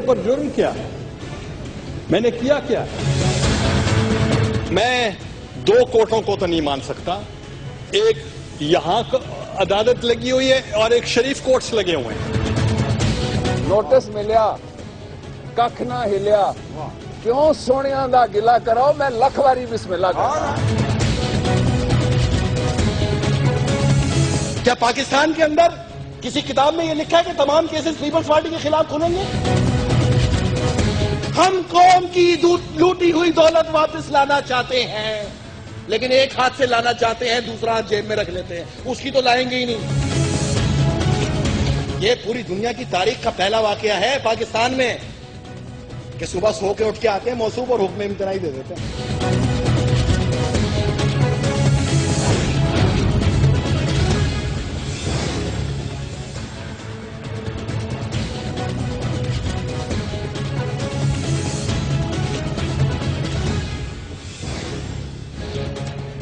اوپر جرم کیا ہے؟ میں نے کیا کیا؟ میں دو کوٹوں کو تو نہیں مان سکتا. ایک یہاں عدالت لگی ہوئی ہے اور ایک شریف کورٹس لگے ہوئے ہیں. نوٹس ملیا ککھ نہ ہلیا کیوں سونیاں دا گلا کرو میں لکھ واری بسم اللہ کرتا. کیا پاکستان کے اندر کسی کتاب میں یہ لکھا ہے کہ تمام کیسز پیپلز پارٹی کے خلاف کھلیں گے؟ ہم قوم کی لوٹی ہوئی دولت واپس لانا چاہتے ہیں لیکن ایک ہاتھ سے لانا چاہتے ہیں دوسرا ہاتھ جیب میں رکھ لیتے ہیں. اس کی تو لائیں گے ہی نہیں. یہ پوری دنیا کی تاریخ کا پہلا واقعہ ہے پاکستان میں کہ صبح سو کے اٹھ کے آتے ہیں موصوف اور حکم امتناعی دے دیتے ہیں.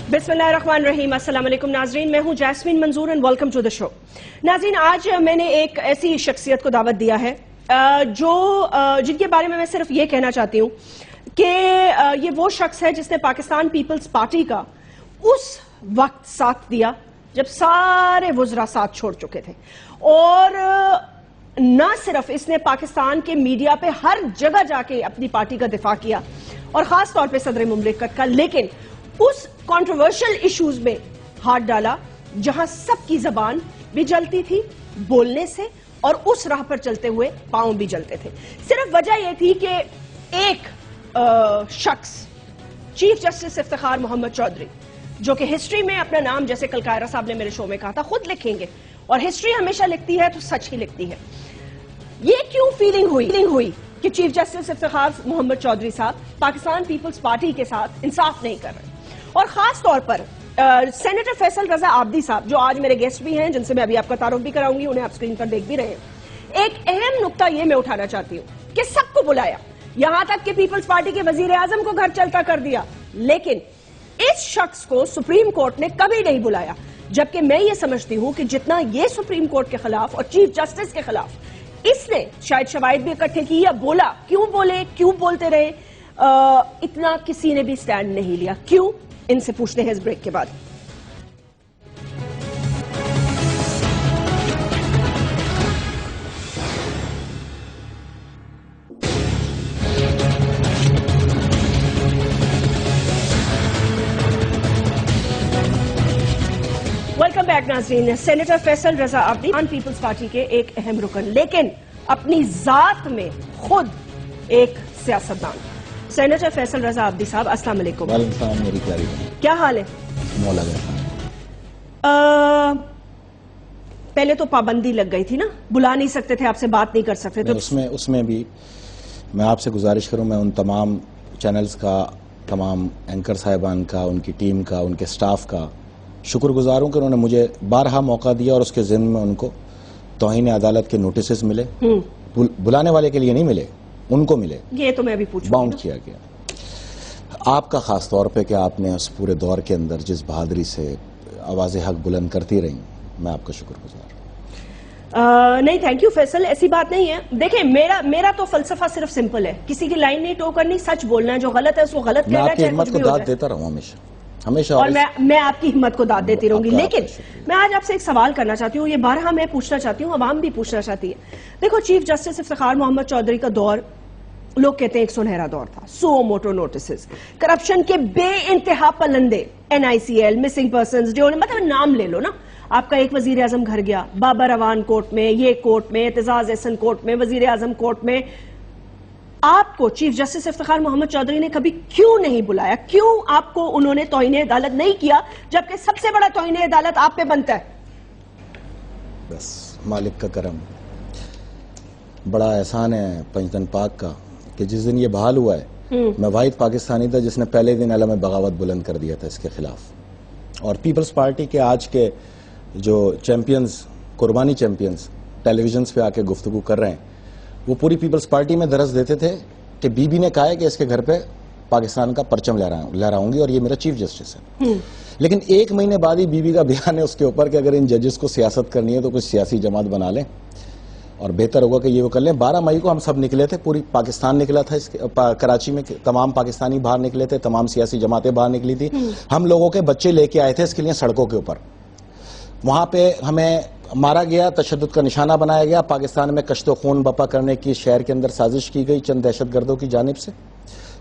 بسم اللہ الرحمن الرحیم. السلام علیکم ناظرین, میں ہوں Jasmine Manzoor and welcome to the show. ناظرین, آج میں نے ایک ایسی شخصیت کو دعوت دیا ہے جن کے بارے میں صرف یہ کہنا چاہتی ہوں کہ یہ وہ شخص ہے جس نے پاکستان پیپلز پارٹی کا اس وقت ساتھ دیا جب سارے وزراء ساتھ چھوڑ چکے تھے, اور نہ صرف اس نے پاکستان کے میڈیا پہ ہر جگہ جا کے اپنی پارٹی کا دفاع کیا اور خاص طور پہ صدر مملکت کا, لیکن اس کنٹروورشل ایشوز میں ہاتھ ڈالا جہاں سب کی زبان بھی جلتی تھی بولنے سے اور اس راہ پر چلتے ہوئے پاؤں بھی جلتے تھے. صرف وجہ یہ تھی کہ ایک شخص چیف جسٹس افتخار محمد چودھری, جو کہ ہسٹری میں اپنا نام, جیسے کل قائرہ صاحب نے میرے شو میں کہا تھا, خود لکھیں گے اور ہسٹری ہمیشہ لکھتی ہے تو سچ ہی لکھتی ہے. یہ کیوں فیلنگ ہوئی کہ چیف جسٹس افتخار محمد چودھری صاحب پاکستان پیپلز پارٹی کے ساتھ انصاف نہیں کر رہے, اور خاص طور پر سینیٹر فیصل رضا عابدی صاحب جو آج میرے گیسٹ بھی ہیں, جن سے میں ابھی آپ کا تعارف بھی کراؤں گی, انہیں آپ اسکرین پر دیکھ بھی رہے ہیں. ایک اہم نقطہ یہ میں اٹھانا چاہتی ہوں کہ سب کو بلایا, یہاں تک کہ پیپلز پارٹی کے وزیر اعظم کو گھر چلتا کر دیا, لیکن اس شخص کو سپریم کورٹ نے کبھی نہیں بلایا. جبکہ میں یہ سمجھتی ہوں کہ جتنا یہ سپریم کورٹ کے خلاف اور چیف جسٹس کے خلاف اس نے شاید شواہد بھی اکٹھے کی یا بولا, کیوں بولے, کیوں بولتے رہے, اتنا کسی نے بھی سٹینڈ نہیں لیا. کیوں؟ ان سے پوچھتے ہیں اس بریک کے بعد. ویلکم بیک ناظرین. سینیٹر فیصل رضا عابدی پیپلز پارٹی کے ایک اہم رکن, لیکن اپنی ذات میں خود ایک سیاستدان. سینیٹر فیصل رضا عابدی صاحب, السلام علیکم. وعلیکم السلام. میری پیاری بہن, کیا حال ہے؟ مولا گیا. پہلے تو پابندی لگ گئی تھی نا, بلا نہیں سکتے تھے, آپ سے بات نہیں کر سکتے تھے. اس میں بھی میں آپ سے گزارش کروں, میں ان تمام چینلز کا, تمام اینکر صاحبان کا, ان کی ٹیم کا, ان کے سٹاف کا شکر گزار ہوں کہ انہوں نے مجھے بارہا موقع دیا اور اس کے ضمن میں ان کو توہین عدالت کے نوٹسز ملے. بلانے والے کے لیے نہیں ملے, ان کو ملے. یہ تو میں بھی پوچھوں, باؤنڈ کیا گیا. آپ کا خاص طور پہ کہ آپ نے اس پورے دور کے اندر جس بہادری سے آواز حق بلند کرتی رہی, میں آپ کا شکر گزار ہوں. نہیں, تھینک یو فیصل, ایسی بات نہیں ہے. دیکھیں, میرا تو فلسفہ صرف سمپل ہے, کسی کی لائن نہیں ٹو کرنی, سچ بولنا ہے, جو غلط ہے اس کو غلط میں کہنا ہے. آپ کی ہمت کو داد دیتا رہوں ہمیشہ, اور میں آپ کی ہمت کو داد دیتی رہوں گی. لیکن میں آج آپ سے ایک سوال کرنا چاہتی ہوں, یہ بارہا میں پوچھنا چاہتی ہوں, عوام بھی پوچھنا چاہتی ہے. دیکھو, چیف جسٹس افتخار محمد چودھری کا دور لوگ کہتے ہیں ایک سنہرا دور تھا. سو موٹو نوٹسز, کرپشن کے بے انتہا پلندے, NICL, مسنگ پرسنز, مطلب نام لے لو نا. آپ کا ایک وزیر اعظم گھر گیا, بابر اوان کورٹ میں, یہ کورٹ میں, اعتزاز احسن کورٹ میں, وزیر اعظم کورٹ میں. آپ کو چیف جسٹس افتخار محمد چودھری نے کبھی کیوں نہیں بلایا؟ کیوں آپ کو انہوں نے توہین عدالت نہیں کیا, جبکہ سب سے بڑا توہین عدالت آپ پہ بنتا ہے؟ بس مالک کا کرم, بڑا احسان ہے پنجتن پاک کا کہ جس دن یہ بحال ہوا ہے, میں واحد پاکستانی تھا جس نے پہلے دن علم بغاوت بلند کر دیا تھا اس کے خلاف. اور پیپلز پارٹی کے آج کے جو چیمپئنز, قربانی چیمپئنز ٹیلی ویژنز پہ آ کے گفتگو کر رہے ہیں, وہ پوری پیپلز پارٹی میں درس دیتے تھے کہ بی بی نے کہا ہے کہ اس کے گھر پہ پاکستان کا پرچم لہراؤں گی اور یہ میرا چیف جسٹس ہے. لیکن ایک مہینے بعد ہی بی بی کا بیان ہے اس کے اوپر کہ اگر ان ججز کو سیاست کرنی ہے تو کچھ سیاسی جماعت بنا لیں اور بہتر ہوگا کہ یہ وہ کر لیں. 12 مئی کو ہم سب نکلے تھے, پوری پاکستان نکلا تھا, کراچی میں تمام پاکستانی باہر نکلے تھے, تمام سیاسی جماعتیں باہر نکلی تھی. ہم لوگوں کے بچے لے کے آئے تھے اس کے لیے سڑکوں کے اوپر. وہاں پہ ہمیں مارا گیا, تشدد کا نشانہ بنایا گیا. پاکستان میں کشت و خون بپا کرنے کی شہر کے اندر سازش کی گئی چند دہشت گردوں کی جانب سے,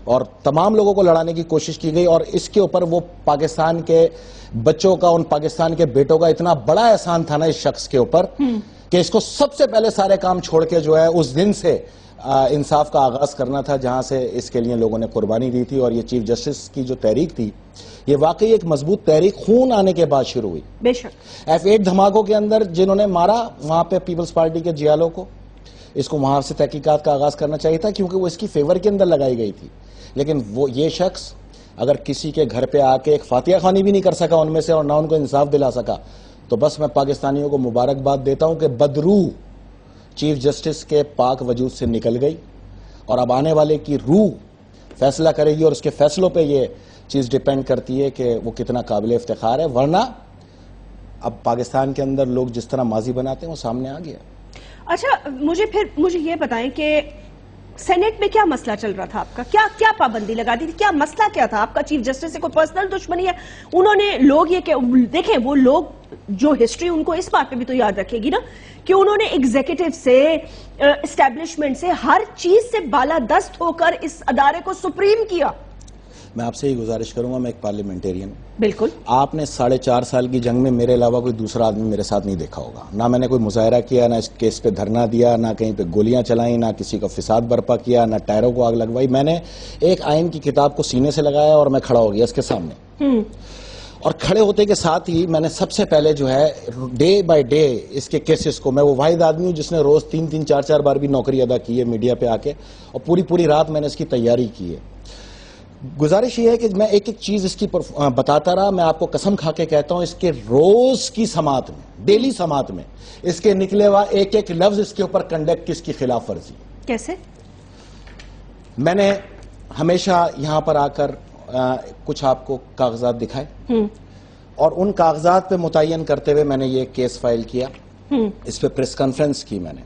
اور تمام لوگوں کو لڑانے کی کوشش کی گئی. اور اس کے اوپر وہ پاکستان کے بچوں کا, ان پاکستان کے بیٹوں کا اتنا بڑا احسان تھا نا اس شخص کے اوپر کہ اس کو سب سے پہلے سارے کام چھوڑ کے جو ہے اس دن سے انصاف کا آغاز کرنا تھا جہاں سے اس کے لیے لوگوں نے قربانی دی تھی. اور یہ چیف جسٹس کی جو تحریک تھی یہ واقعی ایک مضبوط تحریک خون آنے کے بعد شروع ہوئی. بے شک F8 دھماکوں کے اندر جنہوں نے مارا وہاں پہ پیپلز پارٹی کے جیالوں کو, اس کو وہاں سے تحقیقات کا آغاز کرنا چاہیے تھا کیونکہ وہ اس کی فیور کے اندر لگائی گئی تھی. لیکن وہ یہ شخص اگر کسی کے گھر پہ آ کے ایک فاتحہ خوانی بھی نہیں کر سکا ان میں سے اور نہ ان کو انصاف دلا سکا, تو بس میں پاکستانیوں کو مبارکباد دیتا ہوں کہ بدروح چیف جسٹس کے پاک وجود سے نکل گئی, اور اب آنے والے کی روح فیصلہ کرے گی, اور اس کے فیصلوں پہ یہ چیز ڈیپینڈ کرتی ہے کہ وہ کتنا قابل افتخار ہے. ورنہ اب پاکستان کے اندر لوگ جس طرح ماضی بناتے ہیں وہ سامنے آ گیا. اچھا مجھے یہ بتائیں کہ سینیٹ میں کیا مسئلہ چل رہا تھا آپ کا, کیا پابندی لگا دی تھی, کیا مسئلہ کیا تھا آپ کا چیف جسٹس سے؟ کوئی پرسنل دشمنی ہے؟ انہوں نے لوگ یہ کہ دیکھیں وہ لوگ جو ہسٹری ان کو اس بات پہ بھی تو یاد رکھے گی نا کہ انہوں نے ایگزیکٹو سے اسٹیبلشمنٹ سے ہر چیز سے بالادست ہو کر اس ادارے کو سپریم کیا. میں آپ سے یہ گزارش کروں گا, میں ایک پارلیمنٹیرین ہوں, بالکل آپ نے 4.5 سال کی جنگ میں میرے علاوہ کوئی دوسرا آدمی میرے ساتھ نہیں دیکھا ہوگا. نہ میں نے کوئی مظاہرہ کیا, نہ اس کیس پہ دھرنا دیا, نہ کہیں پہ گولیاں چلائیں, نہ کسی کا فساد برپا کیا, نہ ٹائروں کو آگ لگوائی. میں نے ایک آئین کی کتاب کو سینے سے لگایا اور میں کھڑا ہو گیا اس کے سامنے, اور کھڑے ہوتے کے ساتھ ہی میں نے سب سے پہلے جو ہے ڈے بائی ڈے اس کے کیسز کو, میں وہ واحد آدمی ہوں جس نے روز 3-3 4-4 بار بھی نوکری ادا کی ہے میڈیا پہ آ کے, اور پوری رات میں نے اس کی تیاری کی ہے. گزارش یہ ہے کہ میں ایک چیز اس کی بتاتا رہا. میں آپ کو قسم کھا کے کہتا ہوں اس کے روز کی سماعت میں, ڈیلی سماعت میں اس کے نکلے ہوا ایک لفظ اس کے اوپر کنڈکٹ کس کی خلاف ورزی. کیسے؟ میں نے ہمیشہ یہاں پر آ کر کچھ آپ کو کاغذات دکھائے, اور ان کاغذات پہ متعین کرتے ہوئے میں نے یہ کیس فائل کیا, اس پہ پریس کانفرنس کی میں نے.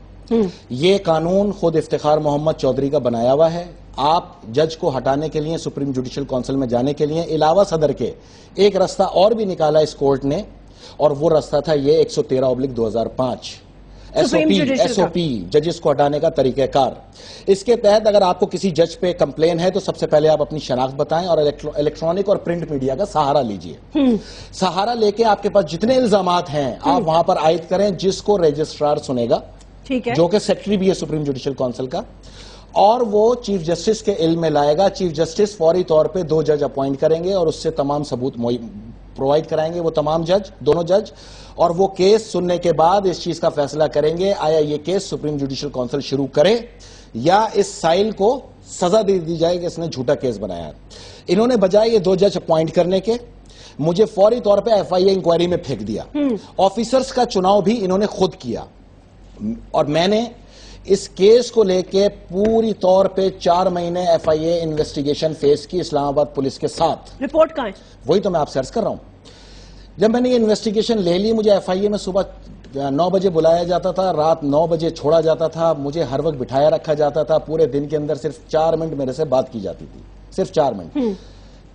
یہ قانون خود افتخار محمد چودھری کا بنایا ہوا ہے. آپ جج کو ہٹانے کے لیے سپریم جوڈیشل کونسل میں جانے کے لیے علاوہ صدر کے ایک راستہ اور بھی نکالا اس کورٹ نے, اور وہ راستہ تھا یہ 113/2005 ایس او پی, ججز کو ہٹانے کا طریقہ کار. اس کے تحت اگر آپ کو کسی جج پہ کمپلین ہے تو سب سے پہلے آپ اپنی شناخت بتائیں اور الیکٹرانک اور پرنٹ میڈیا کا سہارا لیجئے. سہارا لے کے آپ کے پاس جتنے الزامات ہیں آپ وہاں پر عائد کریں, جس کو رجسٹرار سنے گا, جو کہ سیکرٹری بھی ہے سپریم جوڈیشل کونسل کا, اور وہ چیف جسٹس کے علم میں لائے گا. چیف جسٹس فوری طور پہ 2 جج اپوائنٹ کریں گے اور اس سے تمام ثبوت پرووائڈ کرائیں گے وہ تمام جج, دونوں جج, اور وہ کیس سننے کے بعد اس چیز کا فیصلہ کریں گے آیا یہ کیس سپریم جوڈیشل کونسل شروع کرے یا اس سائل کو سزا دے دی جائے کہ اس نے جھوٹا کیس بنایا ہے. انہوں نے بجائے یہ 2 جج اپوائنٹ کرنے کے مجھے فوری طور پہ FIA انکوائری میں پھینک دیا. آفیسرز کا چناؤ بھی انہوں نے خود کیا, اور میں نے اس کیس کو لے کے پوری طور پہ 4 مہینے FIA انویسٹیگیشن فیس کی اسلام آباد پولیس کے ساتھ. رپورٹ کہاں ہے؟ وہی تو میں آپ سے عرض کر رہا ہوں. جب میں نے یہ انویسٹیگیشن لے لی, مجھے FIA میں صبح 9 بجے بلایا جاتا تھا, رات 9 بجے چھوڑا جاتا تھا, مجھے ہر وقت بٹھایا رکھا جاتا تھا, پورے دن کے اندر صرف 4 منٹ میرے سے بات کی جاتی تھی, صرف 4 منٹ.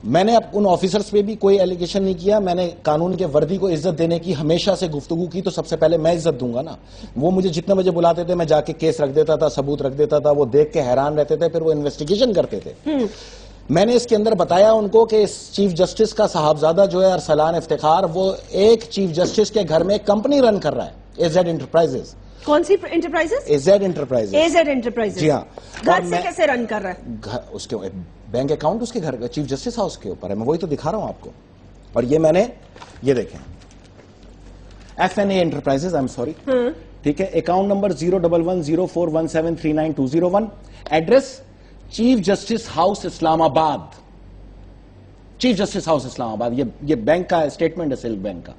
میں نے اب ان آفیسرز پہ بھی کوئی ایلیگیشن نہیں کیا, میں نے قانون کے وردی کو عزت دینے کی ہمیشہ سے گفتگو کی, تو سب سے پہلے میں عزت دوں گا نا. وہ مجھے جتنے بجے بلاتے تھے میں جا کے کیس رکھ دیتا تھا, ثبوت رکھ دیتا تھا, وہ دیکھ کے حیران رہتے تھے, پھر وہ انویسٹیگیشن کرتے تھے. میں نے اس کے اندر بتایا ان کو کہ اس چیف جسٹس کا صاحبزادہ جو ہے ارسلان افتخار, وہ ایک چیف جسٹس کے گھر میں ایک کمپنی رن کر رہا ہے, AZ انٹرپرائزز. کون سی enterprises? AZ enterprises. AZ enterprises. جی ہاں. گھر سے کیسے رن کر رہا ہے؟ اس کے بینک اکاؤنٹ اس کے گھر کا, چیف جسٹس ہاؤس کے اوپر ہے, میں وہی تو دکھا رہا ہوں آپ کو. اور یہ میں نے یہ دیکھیں FNA enterprises, I am sorry, ٹھیک ہے, account number 0110417392001, address chief justice house Islamabad, chief justice house اسلام آباد. یہ بینک کا اسٹیٹمنٹ ہے, سلک بینک کا.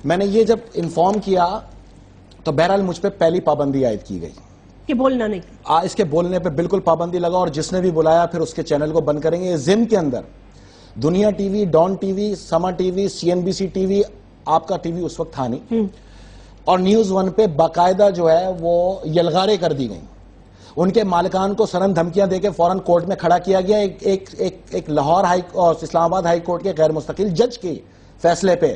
میں نے یہ جب انفارم کیا تو بہرحال مجھ پہ پہلی پابندی عائد کی گئی کہ بولنا نہیں. اس کے بولنے پہ بالکل پابندی لگا, اور جس نے بھی بلایا پھر اس کے چینل کو بند کریں گے. ضمن کے اندر دنیا TV, ڈان TV, سما TV, CNBC TV, آپ کا TV اس وقت تھا نہیں, اور نیوز ون پہ باقاعدہ جو ہے وہ یلغارے کر دی گئیں. ان کے مالکان کو سرن دھمکیاں دے کے فوراً کورٹ میں کھڑا کیا گیا. ایک لاہور اور اسلام آباد ہائی کورٹ کے غیر مستقل جج کے فیصلے پہ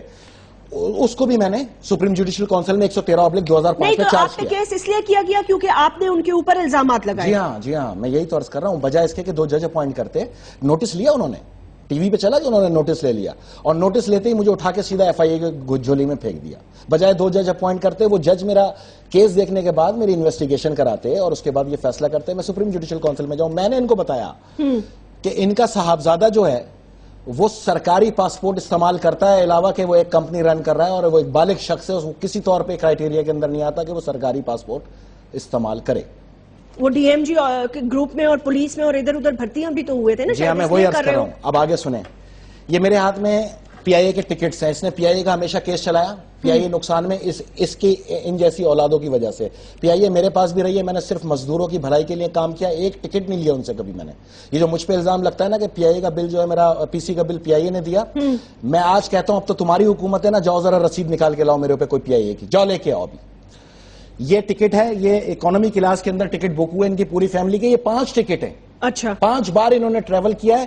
اس کو بھی میں نے سپریم جوڈیشل کونسل میں 113/2005 میں چارج کیا. کیس اس لیے کیا گیا کیونکہ آپ نے ان کے اوپر الزامات لگائے. جی ہاں میں یہی تو عرض کر رہا ہوں. بجائے اس کے کہ 2 جج اپوائنٹ کرتے, نوٹس لیا انہوں نے, ٹی وی پہ چلا کہ انہوں نے نوٹس لے لیا, اور نوٹس لیتے ہی مجھے اٹھا کے سیدھا FIA کے جھولی میں پھینک دیا. بجائے 2 جج اپوائنٹ کرتے, وہ جج میرا کیس دیکھنے کے بعد میری انویسٹیگیشن کراتے اور اس کے بعد یہ فیصلہ کرتے میں سپریم جوڈیشل کونسل میں جاؤں. میں نے ان کو بتایا کہ ان کا صاحبزادہ جو ہے وہ سرکاری پاسپورٹ استعمال کرتا ہے, علاوہ کہ وہ ایک کمپنی رن کر رہا ہے, اور وہ ایک بالغ شخص ہے, وہ کسی طور پہ کرائیٹیریا کے اندر نہیں آتا کہ وہ سرکاری پاسپورٹ استعمال کرے. وہ DMG گروپ میں اور پولیس میں اور ادھر ادھر بھرتیاں بھی تو ہوئے تھے نا. جی ہاں, میں وہی عرض کر رہا ہوں. اب آگے سنیں, یہ میرے ہاتھ میں PIA کے ٹکٹس ہیں. اس نے PIA کا ہمیشہ کیس چلایا. PIA نقصان میں اس کی ان جیسی اولادوں کی وجہ سے. PIA میرے پاس بھی رہی ہے, میں نے صرف مزدوروں کی بھلائی کے لیے کام کیا, ایک ٹکٹ نہیں لیا ان سے کبھی میں نے. یہ جو مجھ پہ الزام لگتا ہے نا کہ PIA کا بل جو ہے میرا PC کا بل PIA نے دیا, میں آج کہتا ہوں اب تو تمہاری حکومت ہے نا, جاؤ ذرا رسید نکال کے لاؤ میرے پہ کوئی PIA کی, جاؤ لے کے آؤ. ابھی یہ ٹکٹ ہے, یہ اکانومی کلاس کے اندر ٹکٹ بک ہوئے ان کی پوری فیملی کے. یہ 5 ٹکٹ ہیں. اچھا, 5 بار انہوں نے ٹریول کیا ہے,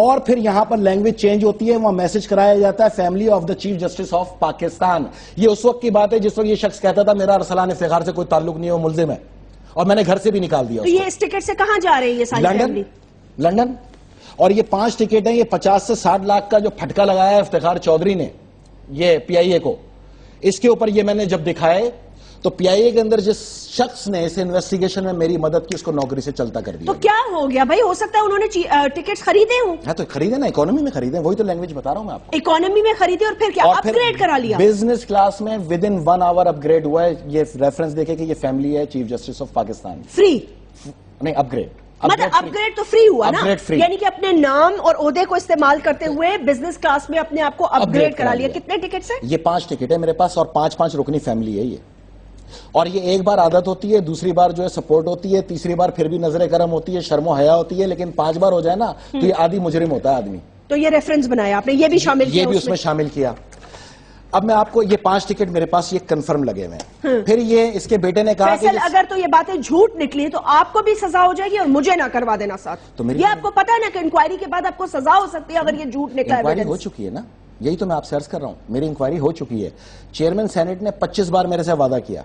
اور پھر یہاں پر لینگویج چینج ہوتی ہے, وہاں میسج کرایا جاتا ہے family of the chief justice of Pakistan. یہ اس وقت کی بات ہے جس وقت یہ شخص کہتا تھا میرا ارسلان افتخار سے کوئی تعلق نہیں ہے, وہ ملزم ہے, اور میں نے گھر سے بھی نکال دیا. تو یہ اس ٹکٹ سے کہاں جا رہے ہیں یہ ساری فیملی؟ لندن. اور یہ 5 ٹکٹ ہیں. یہ 50 سے 60 لاکھ کا جو پھٹکا لگایا ہے افتخار چودھری نے یہ PIA کو, اس کے اوپر یہ میں نے جب دکھائے تو PIA کے اندر جس شخص نے اس انویسٹیگیشن میں میری مدد کی اس کو نوکری سے چلتا کر دیا. تو کیا ہو گیا بھائی؟ ہو سکتا ہے انہوں نے ٹکٹ خریدے ہوں. ہاں تو خریدے نا, اکانومی میں خریدے, وہی تو لینگویج بتا رہا ہوں میں آپ کو. اکانومی میں خریدے اور پھر کیا اپ گریڈ کرا لیا؟ بزنس کلاس میں ودن 1 آور اپ گریڈ ہوا ہے. یہ ریفرنس دیکھے کہ یہ فیملی ہے chief justice of Pakistan. Free نہیں, اپ گریڈ. مطلب اپ گریڈ تو فری ہوا نا, یعنی کہ اپنے نام اور عہدے کو استعمال کرتے ہوئے بزنس کلاس میں اپنے آپ کو اپ گریڈ کرا لیا. کتنے ٹکٹس ہیں؟ یہ 5 ٹکٹ ہے میرے پاس, اور 5 رکنی فیملی ہے یہ. اور یہ ایک بار عادت ہوتی ہے, دوسری بار جو ہے سپورٹ ہوتی ہے, تیسری بار پھر بھی نظر کرم ہوتی ہے, شرم و حیا ہوتی ہے, لیکن 5 بار ہو جائے نا تو یہ آدھی مجرم ہوتا ہے آدمی. تو یہ ریفرنس بنایا آپ نے, یہ بھی شامل کیا, یہ بھی اس میں شامل کیا. اب میں آپ کو یہ 5 ٹکٹ میرے پاس یہ کنفرم لگے ہوئے ہیں. پھر یہ اس کے بیٹے نے کہا کہ اگر تو یہ باتیں جھوٹ نکلی تو آپ کو بھی سزا ہو جائے گی اور مجھے نہ کروا دینا ساتھ. یہ آپ کو پتا ہے نا کہ انکوائری کے بعد آپ کو سزا ہو سکتی ہے اگر یہ جھوٹ نکلا. انکوائری ہو چکی ہے نا, یہی تو میں آپ سے عرض کر رہا ہوں, میری انکوائری ہو چکی ہے. چیئرمین سینٹ نے 25 بار میرے سے وعدہ کیا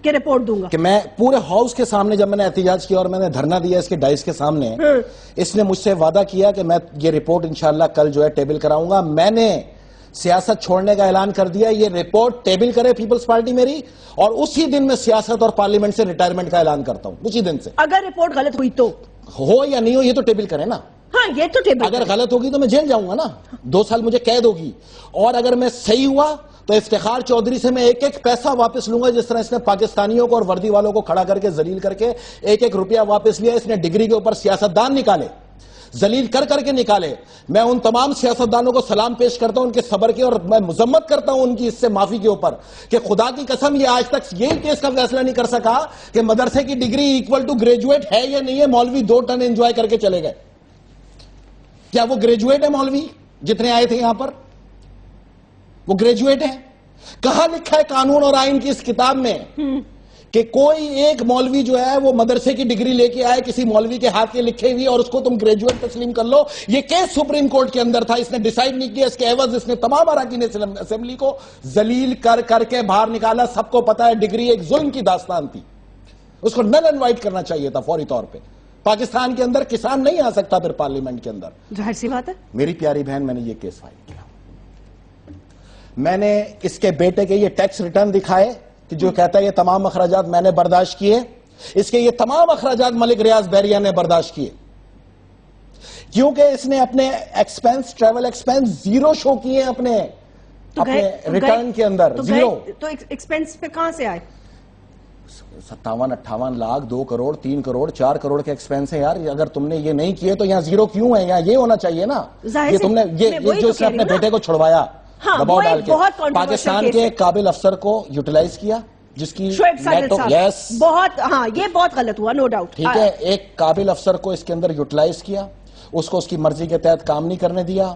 کہ رپورٹ دوں گا, کہ میں پورے ہاؤس کے سامنے جب میں نے احتجاج کیا اور میں نے دھرنا دیا اس کے ڈائس کے سامنے, اس نے مجھ سے وعدہ کیا کہ میں یہ رپورٹ انشاءاللہ کل جو ہے ٹیبل کراؤں گا. میں نے سیاست چھوڑنے کا اعلان کر دیا, یہ رپورٹ ٹیبل کرے پیپلز پارٹی میری, اور اسی دن میں سیاست اور پارلیمنٹ سے ریٹائرمنٹ کا اعلان کرتا ہوں, اسی دن سے. اگر رپورٹ غلط ہوئی تو ہو یا نہیں ہو یہ تو ٹیبل کرے نا. ہاں یہ تو ٹیبل, اگر غلط ہوگی تو میں جیل جاؤں گا نا, 2 سال مجھے قید ہوگی, اور اگر میں صحیح ہوا تو افتخار چودھری سے میں ایک پیسہ واپس لوں گا, جس طرح اس نے پاکستانیوں کو اور وردی والوں کو کھڑا کر کے ذلیل کر کے 1 روپیہ واپس لیا. اس نے ڈگری کے اوپر سیاستدان نکالے, ذلیل کر کے نکالے. میں ان تمام سیاستدانوں کو سلام پیش کرتا ہوں ان کے صبر کے, اور میں مذمت کرتا ہوں ان کی اس سے معافی کے اوپر کہ خدا کی قسم یہ آج تک یہی کیس کا فیصلہ نہیں کر سکا کہ مدرسے کی ڈگری ایکول ٹو گریجویٹ ہے یا نہیں ہے. مولوی 2 ٹن انجوائے کر کے چلے گئے. کیا وہ گریجویٹ ہے مولوی جتنے آئے تھے یہاں پر؟ وہ گریجویٹ ہے؟ کہاں لکھا ہے قانون اور آئین کی اس کتاب میں کہ کوئی ایک مولوی جو ہے وہ مدرسے کی ڈگری لے کے آئے کسی مولوی کے ہاتھ کے لکھے ہوئی اور اس کو تم گریجویٹ تسلیم کر لو؟ یہ کیس سپریم کورٹ کے اندر تھا, اس نے ڈیسائیڈ نہیں کیا. اس کے عوض اس نے تمام اراکین اسمبلی کو ذلیل کر کے باہر نکالا. سب کو پتا ہے ڈگری ایک ظلم کی داستان تھی, اس کو نل اینڈ وائٹ کرنا چاہیے تھا فوری طور پہ. پاکستان کے اندر کسان نہیں آ سکتا پھر پارلیمنٹ کے اندر. ظاہر سی بات ہے. میری پیاری بہن, میں نے یہ کیس فائل کیا, میں نے اس کے بیٹے کے یہ ٹیکس ریٹرن دکھائے کہ جو کہتا ہے یہ تمام اخراجات میں نے برداشت کیے. اس کے یہ تمام اخراجات ملک ریاض بحریہ نے برداشت کیے, کیونکہ اس نے اپنے ایکسپینس, ٹریول ایکسپینس 0 شو کیے ہیں اپنے ریٹرن کے اندر. 0. تو ایکسپینس پہ کہاں سے آئے؟ 57-58 لاکھ, 2 کروڑ, 3 کروڑ, 4 کروڑ کے ایکسپینس ہیں یار. اگر تم نے یہ نہیں کیے تو یہاں 0 کیوں ہے؟ یہاں یہ ہونا چاہیے نا. یہ تم نے یہ جو اس نے اپنے بیٹے کو چھڑوایا دباؤ ڈال کے, پاکستان کے قابل افسر کو یوٹیلائز کیا, جس کی بہت, ہاں یہ بہت غلط ہوا, نو ڈاؤٹ. ٹھیک ہے, ایک قابل افسر کو اس کے اندر یوٹیلائز کیا, اس کو اس کی مرضی کے تحت کام نہیں کرنے دیا.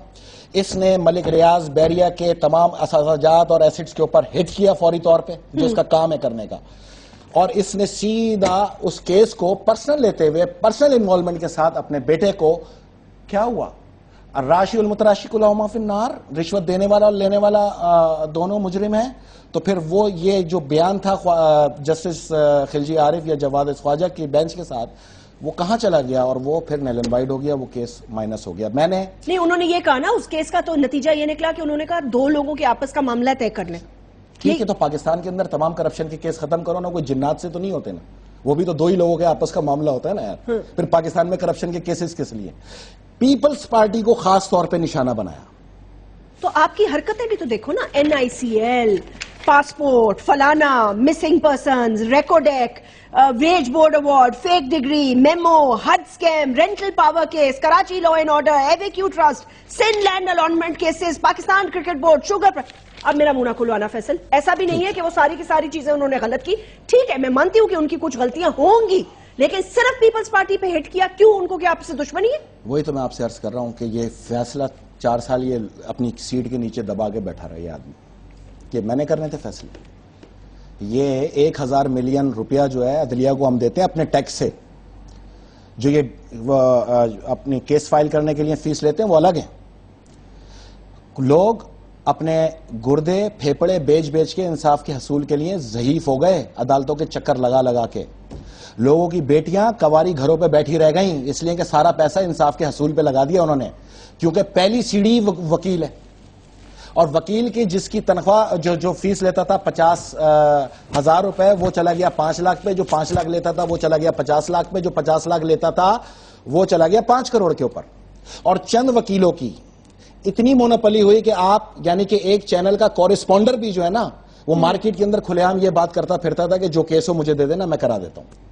اس نے ملک ریاض بیریا کے تمام اساسجات اور ایسٹس کے اوپر ہٹ کیا فوری طور پہ, جو اس کا کام ہے کرنے کا, اور اس نے سیدھا اس کیس کو پرسنل لیتے ہوئے پرسنل انوالومنٹ کے ساتھ اپنے بیٹے کو, کیا ہوا, الراشی والمتراشی کلاہما فی النار, رشوت دینے والا اور لینے والا دونوں مجرم ہیں. تو پھر وہ یہ جو بیان تھا جسٹس خلجی عارف یا جواد خواجہ کی بینچ کے ساتھ, وہ کہاں چلا گیا, اور وہ پھر نیل اینڈ وائڈ ہو گیا, وہ کیس مائنس ہو گیا. میں نے نہیں, انہوں نے یہ کہا نا اس کیس کا تو نتیجہ یہ نکلا کہ انہوں نے کہا 2 لوگوں کے آپس کا معاملہ طے کر لیں. ٹھیک ہے, تو پاکستان کے اندر تمام کرپشن کے کیس ختم کرو نا, کوئی جنات سے تو نہیں ہوتے نا, وہ بھی تو 2 ہی لوگوں کے آپس کا معاملہ ہوتا ہے نا یار. پھر پاکستان میں کرپشن کے کیسز کس لیے؟ پیپلز پارٹی کو خاص طور پہ نشانہ بنایا. تو آپ کی حرکتیں بھی تو دیکھو نا, NICL, پاسپورٹ, فلانا, missing persons, Reko Diq, veg board award, fake degree, memo, حد scheme, rental power case, Karachi law and order, evacuee trust, Sindh land allotment cases, Pakistan cricket board, sugar. اب میرا منہ نہ کھلوانا فیصل, ایسا بھی نہیں ہے کہ وہ ساری کی ساری چیزیں انہوں نے غلط کی. ٹھیک ہے, میں مانتی ہوں کہ ان کی کچھ غلطیاں ہوں گی, لیکن صرف پیپلز پارٹی پہ ہٹ کیا کیوں؟ ان کو کیا آپ سے دشمنی ہے؟ وہی تو میں آپ سے عرض کر رہا ہوں کہ یہ فیصلہ 4 سال یہ اپنی سیٹ کے نیچے دبا کے بیٹھا رہا یہ آدمی, کہ میں نے کرنے تھے فیصلے. یہ 1000 ملین روپیہ جو ہے عدلیہ کو ہم دیتے ہیں اپنے ٹیکس سے, جو یہ اپنی کیس فائل کرنے کے لیے فیس لیتے ہیں وہ الگ ہیں. لوگ اپنے گردے پھیپڑے بیچ کے انصاف کے حصول کے لیے ضعیف ہو گئے, عدالتوں کے چکر لگا کے. لوگوں کی بیٹیاں کواری گھروں پہ بیٹھی رہ گئیں, اس لیے کہ سارا پیسہ انصاف کے حصول پہ لگا دیا انہوں نے, کیونکہ پہلی سیڑھی وکیل ہے, اور وکیل کی جس کی تنخواہ جو فیس لیتا تھا 50,000 روپے, وہ چلا گیا 5 لاکھ پہ, جو 5 لاکھ لیتا تھا وہ چلا گیا 50 لاکھ پہ, جو 50 لاکھ لیتا تھا وہ چلا گیا 5 کروڑ کے اوپر. اور چند وکیلوں کی اتنی مونوپلی ہوئی کہ آپ, یعنی کہ ایک چینل کا کورسپونڈر بھی جو ہے نا, وہ مارکیٹ کے اندر کھلے عام یہ بات کرتا پھرتا تھا کہ جو کیس ہو مجھے دے دینا, میں کرا دیتا ہوں.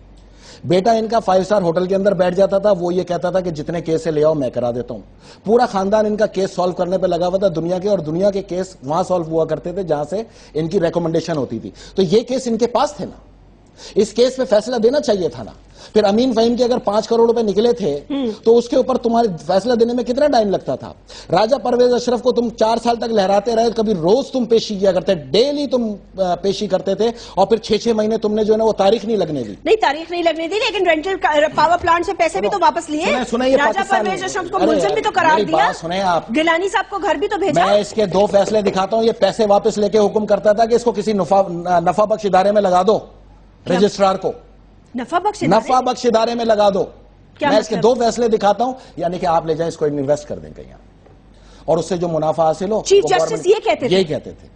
بیٹا ان کا 5 اسٹار ہوٹل کے اندر بیٹھ جاتا تھا, وہ یہ کہتا تھا کہ جتنے کیس لے آؤ میں کرا دیتا ہوں. پورا خاندان ان کا کیس سالو کرنے پہ لگا ہوا تھا دنیا کے, اور دنیا کے کیس وہاں سالو ہوا کرتے تھے جہاں سے ان کی ریکمنڈیشن ہوتی تھی. تو یہ کیس ان کے پاس تھے نا, اس کیس پہ فیصلہ دینا چاہیے تھا نا. پھر امین فہیم کے اگر 5 کروڑ روپے نکلے تھے تو اس کے اوپر تمہارے فیصلہ دینے میں کتنا ٹائم لگتا تھا. راجہ پرویز اشرف کو تم 4 سال تک لہراتے رہے, کبھی روز تم پیشی کیا کرتے, ڈیلی تم پیشی کرتے تھے, اور پھر 6 مہینے تم نے جو ہے نا وہ تاریخ نہیں لگنے دی. نہیں تاریخ نہیں لگنے دی, لیکن رینٹل پاور پلانٹ سے پیسے بھی تو واپس لیے. راجہ پرویز اشرف کو ملزم بھی تو قرار دیا, سنیں آپ, گیلانی صاحب کو گھر بھی تو بھیجا. میں اس کے 2 فیصلے دکھاتا ہوں. یہ پیسے واپس لے کے حکم کرتا تھا کہ اس کو کسی نفع بخش ادارے میں لگا دو, رجسٹرار کو نفع بخش ادارے میں لگا دو. میں اس کے 2 فیصلے دکھاتا ہوں, یعنی کہ آپ لے جائیں اس کو انویسٹ کر دیں کہیں, اور اس سے جو منافع حاصل ہو. چیف جسٹس یہ یہی کہتے تھے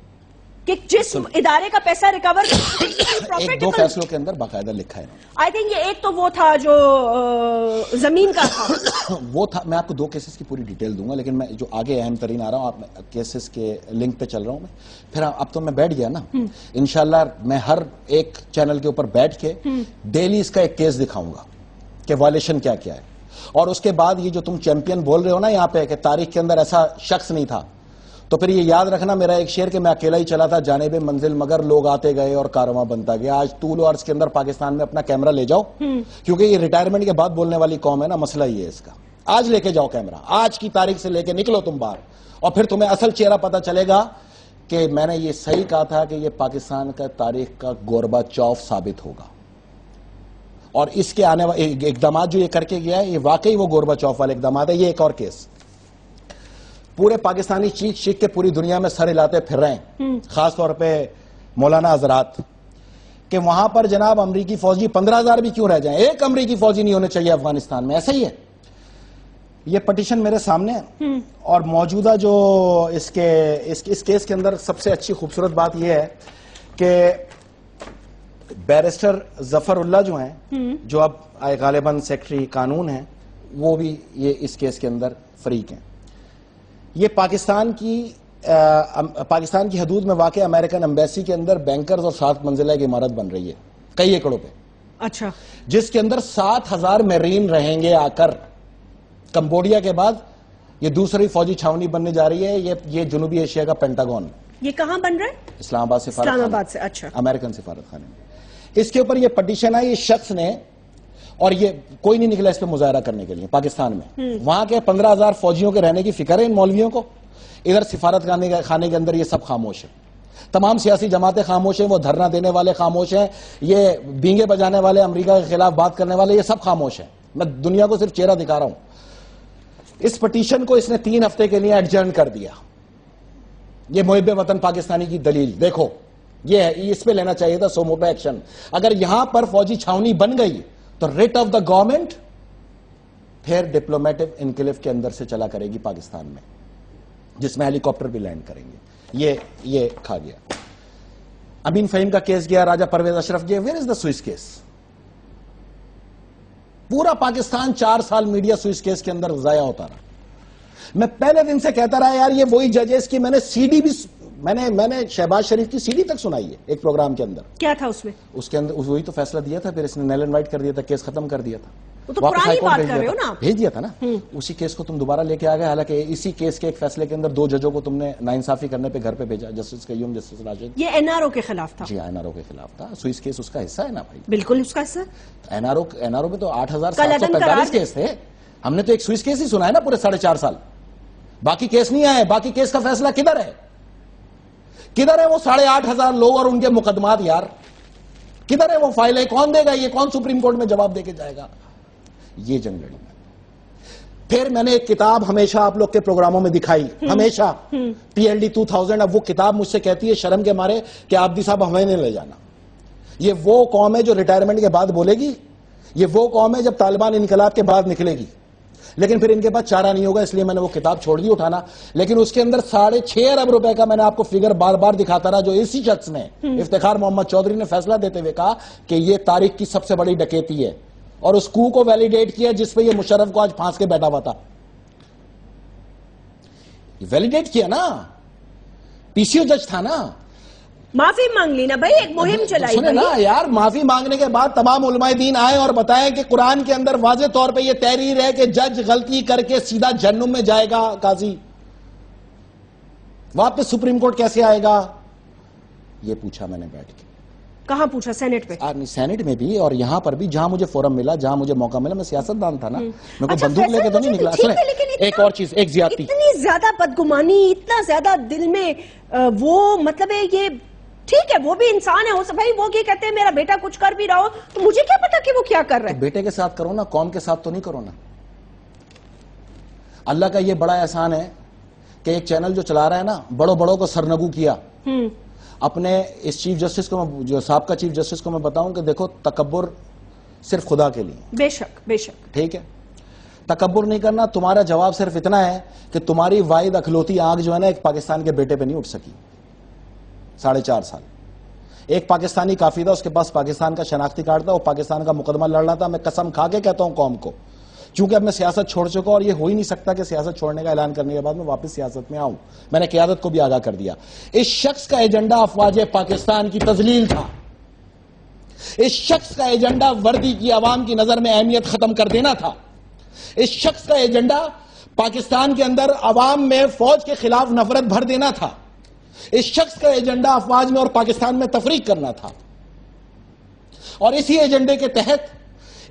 کہ جس ادارے کا پیسہ ریکور 1-2 فیصلوں کے اندر باقاعدہ لکھا ہے. آئی تھنک یہ ایک تو وہ تھا جو زمین کا تھا, وہ تھا. میں آپ کو 2 کیسز کی پوری ڈیٹیل دوں گا, لیکن میں جو آگے اہم ترین آ رہا ہوں, آپ کیسز کے لنک پہ چل رہا ہوں میں. پھر اب تو میں بیٹھ گیا نا, انشاءاللہ میں ہر ایک چینل کے اوپر بیٹھ کے ڈیلی اس کا ایک کیس دکھاؤں گا کہ وائلیشن کیا ہے. اور اس کے بعد یہ جو تم چیمپئن بول رہے ہو نا یہاں پہ کہ تاریخ کے اندر ایسا شخص نہیں تھا, تو پھر یہ یاد رکھنا میرا ایک شعر کہ میں اکیلا ہی چلا تھا جانب منزل, مگر لوگ آتے گئے اور کارواں بنتا گیا. آج طول و عرض کے اندر پاکستان میں اپنا کیمرہ لے جاؤ, کیونکہ یہ ریٹائرمنٹ کے بعد بولنے والی قوم ہے نا, مسئلہ یہ ہے اس کا. آج لے کے جاؤ کیمرہ, آج کی تاریخ سے لے کے نکلو تم باہر, اور پھر تمہیں اصل چہرہ پتا چلے گا کہ میں نے یہ صحیح کہا تھا کہ یہ پاکستان کا تاریخ کا گوربا چوف ثابت ہوگا. اور اس کے آنے والے اقدامات جو یہ کر کے گیا ہے, یہ واقعی وہ گوربا چوف والے اقدامات ہے. یہ ایک اور کیس, پورے پاکستانی چیخ چیخ کے پوری دنیا میں سر ہلاتے پھر رہے ہیں, خاص طور پہ مولانا حضرات, کہ وہاں پر جناب امریکی فوجی 15,000 بھی کیوں رہ جائیں, ایک امریکی فوجی نہیں ہونے چاہیے افغانستان میں. ایسا ہی ہے. یہ پٹیشن میرے سامنے ہے, اور موجودہ جو اس کیس کے اندر سب سے اچھی خوبصورت بات یہ ہے کہ بیرسٹر ظفر اللہ جو ہیں, جو اب غالباً سیکرٹری قانون ہیں, وہ بھی یہ اس کیس کے اندر فریق ہیں. یہ پاکستان کی حدود میں واقع امریکن ایمبیسی کے اندر بینکرز اور 7 منزلہ ایک عمارت بن رہی ہے کئی ایکڑوں پہ, اچھا, جس کے اندر 7,000 میرین رہیں گے آ کر. کمبوڈیا کے بعد یہ دوسری فوجی چھاونی بننے جا رہی ہے. یہ جنوبی ایشیا کا پینٹاگون. یہ کہاں بن رہا ہے؟ اسلام آباد سے. اچھا, امریکن سفارت خانے میں. اس کے اوپر یہ پٹیشن ہے, یہ شخص نے اور یہ کوئی نہیں نکلا اس پہ مظاہرہ کرنے کے لیے پاکستان میں. وہاں کے 15,000 فوجیوں کے رہنے کی فکر ہے ان مولویوں کو. ادھر سفارت خانے کے اندر یہ سب خاموش ہے. تمام سیاسی جماعتیں خاموش ہیں, وہ دھرنا دینے والے خاموش ہیں, یہ بینگے بجانے والے, امریکہ کے خلاف بات کرنے والے, یہ سب خاموش ہیں. میں دنیا کو صرف چہرہ دکھا رہا ہوں. اس پٹیشن کو اس نے 3 ہفتے کے لیے ایڈجرن کر دیا. یہ محب وطن پاکستانی کی دلیل دیکھو, یہ ہے, اس پہ لینا چاہیے تھا سومو پہ ایکشن. اگر یہاں پر فوجی چھاونی بن گئی تو ریٹ آف دا گورنمنٹ پھر ڈپلومیٹک انکلیو کے اندر سے چلا کرے گی پاکستان میں, جس میں ہیلی کاپٹر بھی لینڈ کریں گے. یہ کھا گیا. امین فہیم کا کیس گیا, راجہ پرویز اشرف گیا. Where is the Swiss case? پورا پاکستان 4 سال میڈیا سوئس کیس کے اندر ضائع ہوتا رہا. میں پہلے دن سے کہتا رہا یار, یہ وہی ججز کی میں نے سی ڈی بھی, میں نے شہباز شریف کی سی ڈی تک سنائی ہے ایک پروگرام کے اندر. کیا تھا اس میں؟ اس کے اندر وہی تو فیصلہ دیا تھا, پھر اس نے نیل اینڈ وائٹ کر دیا تھا, کیس ختم کر دیا تھا. وہ تو پرانی بات کر رہے ہو نا, بھیج دیا تھا نا. اسی کیس کو تم دوبارہ لے کے آ گئے, حالانکہ اسی کیس کے ایک فیصلے کے اندر 2 ججوں کو تم نے ناانصافی کرنے پہ گھر پہ بھیجا, جسٹس قیوم, جسٹس راشد. یہ این آر او کے خلاف تھا. جی این آر او کے خلاف تھا. سوئس کیس اس کا حصہ ہے نا بھائی. بالکل اس کا حصہ. این آر او میں تو 8,745 کیس تھے. ہم نے تو ایک سوئس کیس ہی سنا ہے نا پورے 4.5 سال. باقی کیس نہیں آئے. باقی کیس کا فیصلہ کدھر ہے؟ کدھر ہے وہ 8,500 لوگ اور ان کے مقدمات یار؟ کدھر ہے وہ فائلیں؟ کون دے گا یہ؟ کون سپریم کورٹ میں جواب دے کے جائے گا؟ یہ جنگ لڑی. پھر میں نے ایک کتاب ہمیشہ آپ لوگ کے پروگراموں میں دکھائی, ہمیشہ PLD 2000. اب وہ کتاب مجھ سے کہتی ہے شرم کے مارے کہ آبدی صاحب ہمیں نہیں لے جانا. یہ وہ قوم ہے جو ریٹائرمنٹ کے بعد بولے گی, یہ وہ قوم ہے جب طالبان انقلاب کے بعد نکلے گی. لیکن پھر ان کے پاس چارہ نہیں ہوگا, اس لیے میں نے وہ کتاب چھوڑ دی اٹھانا. لیکن اس کے اندر 6.5 ارب روپے کا میں نے آپ کو فگر بار بار دکھاتا رہا, جو اسی شخص نے, افتخار محمد چودھری نے فیصلہ دیتے ہوئے کہا کہ یہ تاریخ کی سب سے بڑی ڈکیتی ہے, اور اس کو ویلیڈیٹ کیا جس پہ یہ مشرف کو آج پھانس کے بیٹھا ہوا تھا. ویلیڈیٹ کیا نا, پی سی او جج تھا نا. معافی مانگ لی نا بھائی, ایک مہم چلائی سنے نا یار. معافی مانگنے کے بعد تمام علماء دین آئے اور بتائیں کہ قرآن کے اندر واضح طور پہ یہ تحریر ہے کہ جج غلطی کر کے سیدھا جہنم میں جائے گا, قاضی واپس سپریم کورٹ کیسے آئے گا؟ یہ پوچھا میں نے بیٹھ کے. کہاں پوچھا؟ سینٹ پہ. سینٹ میں بھی اور یہاں پر بھی, جہاں مجھے فورم ملا, جہاں مجھے موقع ملا. میں سیاست دان تھا نا, میں کوئی بندوق لے کے تو نہیں نکلا. ایک اور چیز, ایک زیادتی, اتنی زیادہ بدگمانی, اتنا زیادہ دل میں وہ, مطلب ہے یہ ٹھیک ہے وہ بھی انسان ہے, ہو بھائی وہ یہ کہتے ہیں میرا بیٹا کچھ کر بھی رہا ہو تو مجھے کیا پتا کہ وہ کیا کر رہا ہے. بیٹے کے ساتھ کرو نا, قوم کے ساتھ تو نہیں کرو نا. اللہ کا یہ بڑا احسان ہے کہ ایک چینل جو چلا رہا ہے نا, بڑوں کو سرنگو کیا. اپنے اس چیف جسٹس کو, جو سابقہ چیف جسٹس کو میں بتاؤں کہ دیکھو تکبر صرف خدا کے لیے. بے شک بے شک, ٹھیک ہے, تکبر نہیں کرنا. تمہارا جواب صرف اتنا ہے کہ تمہاری واحد اکھلوتی آنکھ جو ہے نا ایک پاکستان کے بیٹے پہ نہیں اٹھ سکی 4.5 سال. ایک پاکستانی کافی تھا, اس کے پاس پاکستان کا شناختی کارڈ تھا, وہ پاکستان کا مقدمہ لڑ رہا تھا. میں قسم کھا کے کہتا ہوں قوم کو, چونکہ اب میں سیاست چھوڑ چکا اور یہ ہو ہی نہیں سکتا کہ سیاست چھوڑنے کا اعلان کرنے کے بعد میں واپس سیاست میں آؤں. میں نے قیادت کو بھی آگاہ کر دیا. اس شخص کا ایجنڈا افواج پاکستان کی تذلیل تھا. اس شخص کا ایجنڈا وردی کی عوام کی نظر میں اہمیت ختم کر دینا تھا. اس شخص کا ایجنڈا پاکستان کے اندر عوام میں فوج کے خلاف نفرت بھر دینا تھا. اس شخص کا ایجنڈا افواج میں اور پاکستان میں تفریق کرنا تھا. اور اسی ایجنڈے کے تحت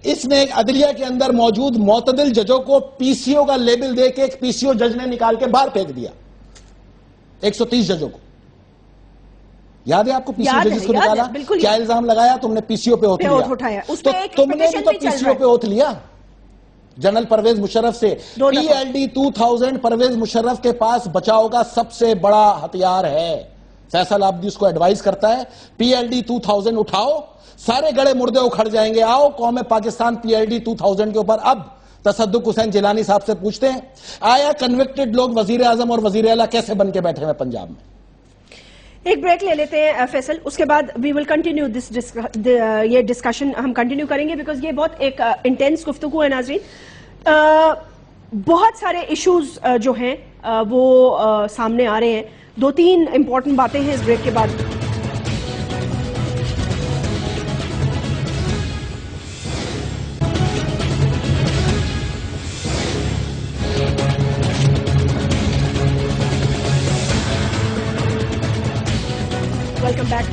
اس نے ایک عدلیہ کے اندر موجود معتدل ججوں کو پی سی او کا لیبل دے کے ایک پی سی او جج نے نکال کے باہر پھینک دیا. 130 ججوں کو یاد ہے آپ کو؟ پی سی او ججز کو نکالا, کیا الزام لگایا تم نے؟ پی سی او پہ اوتھ لیا. تو تم نے بھی تو پی سی او پہ اوتھ لیا جنرل پرویز مشرف سے. PLD 2000 پرویز مشرف کے پاس بچاؤ کا سب سے بڑا ہتھیار ہے. فیصل عابدی اس کو ایڈوائز کرتا ہے PLD 2000 اٹھاؤ, سارے گڑے مردے اکھڑ جائیں گے. آؤ قوم پاکستان PLD 2000 کے اوپر اب تصدق حسین جیلانی صاحب سے پوچھتے ہیں, آیا کنوکٹڈ لوگ وزیر اعظم اور وزیر اعلیٰ کیسے بن کے بیٹھے ہیں پنجاب میں؟ ایک بریک لے لیتے ہیں فیصل, اس کے بعد وی ول کنٹینیو یہ ڈسکشن ہم کنٹینیو کریں گے, بیکاز یہ بہت ایک انٹینس گفتگو ہے. ناظرین, بہت سارے ایشوز جو ہیں وہ سامنے آ رہے ہیں. 2-3 امپورٹنٹ باتیں ہیں اس بریک کے بعد. Welcome back.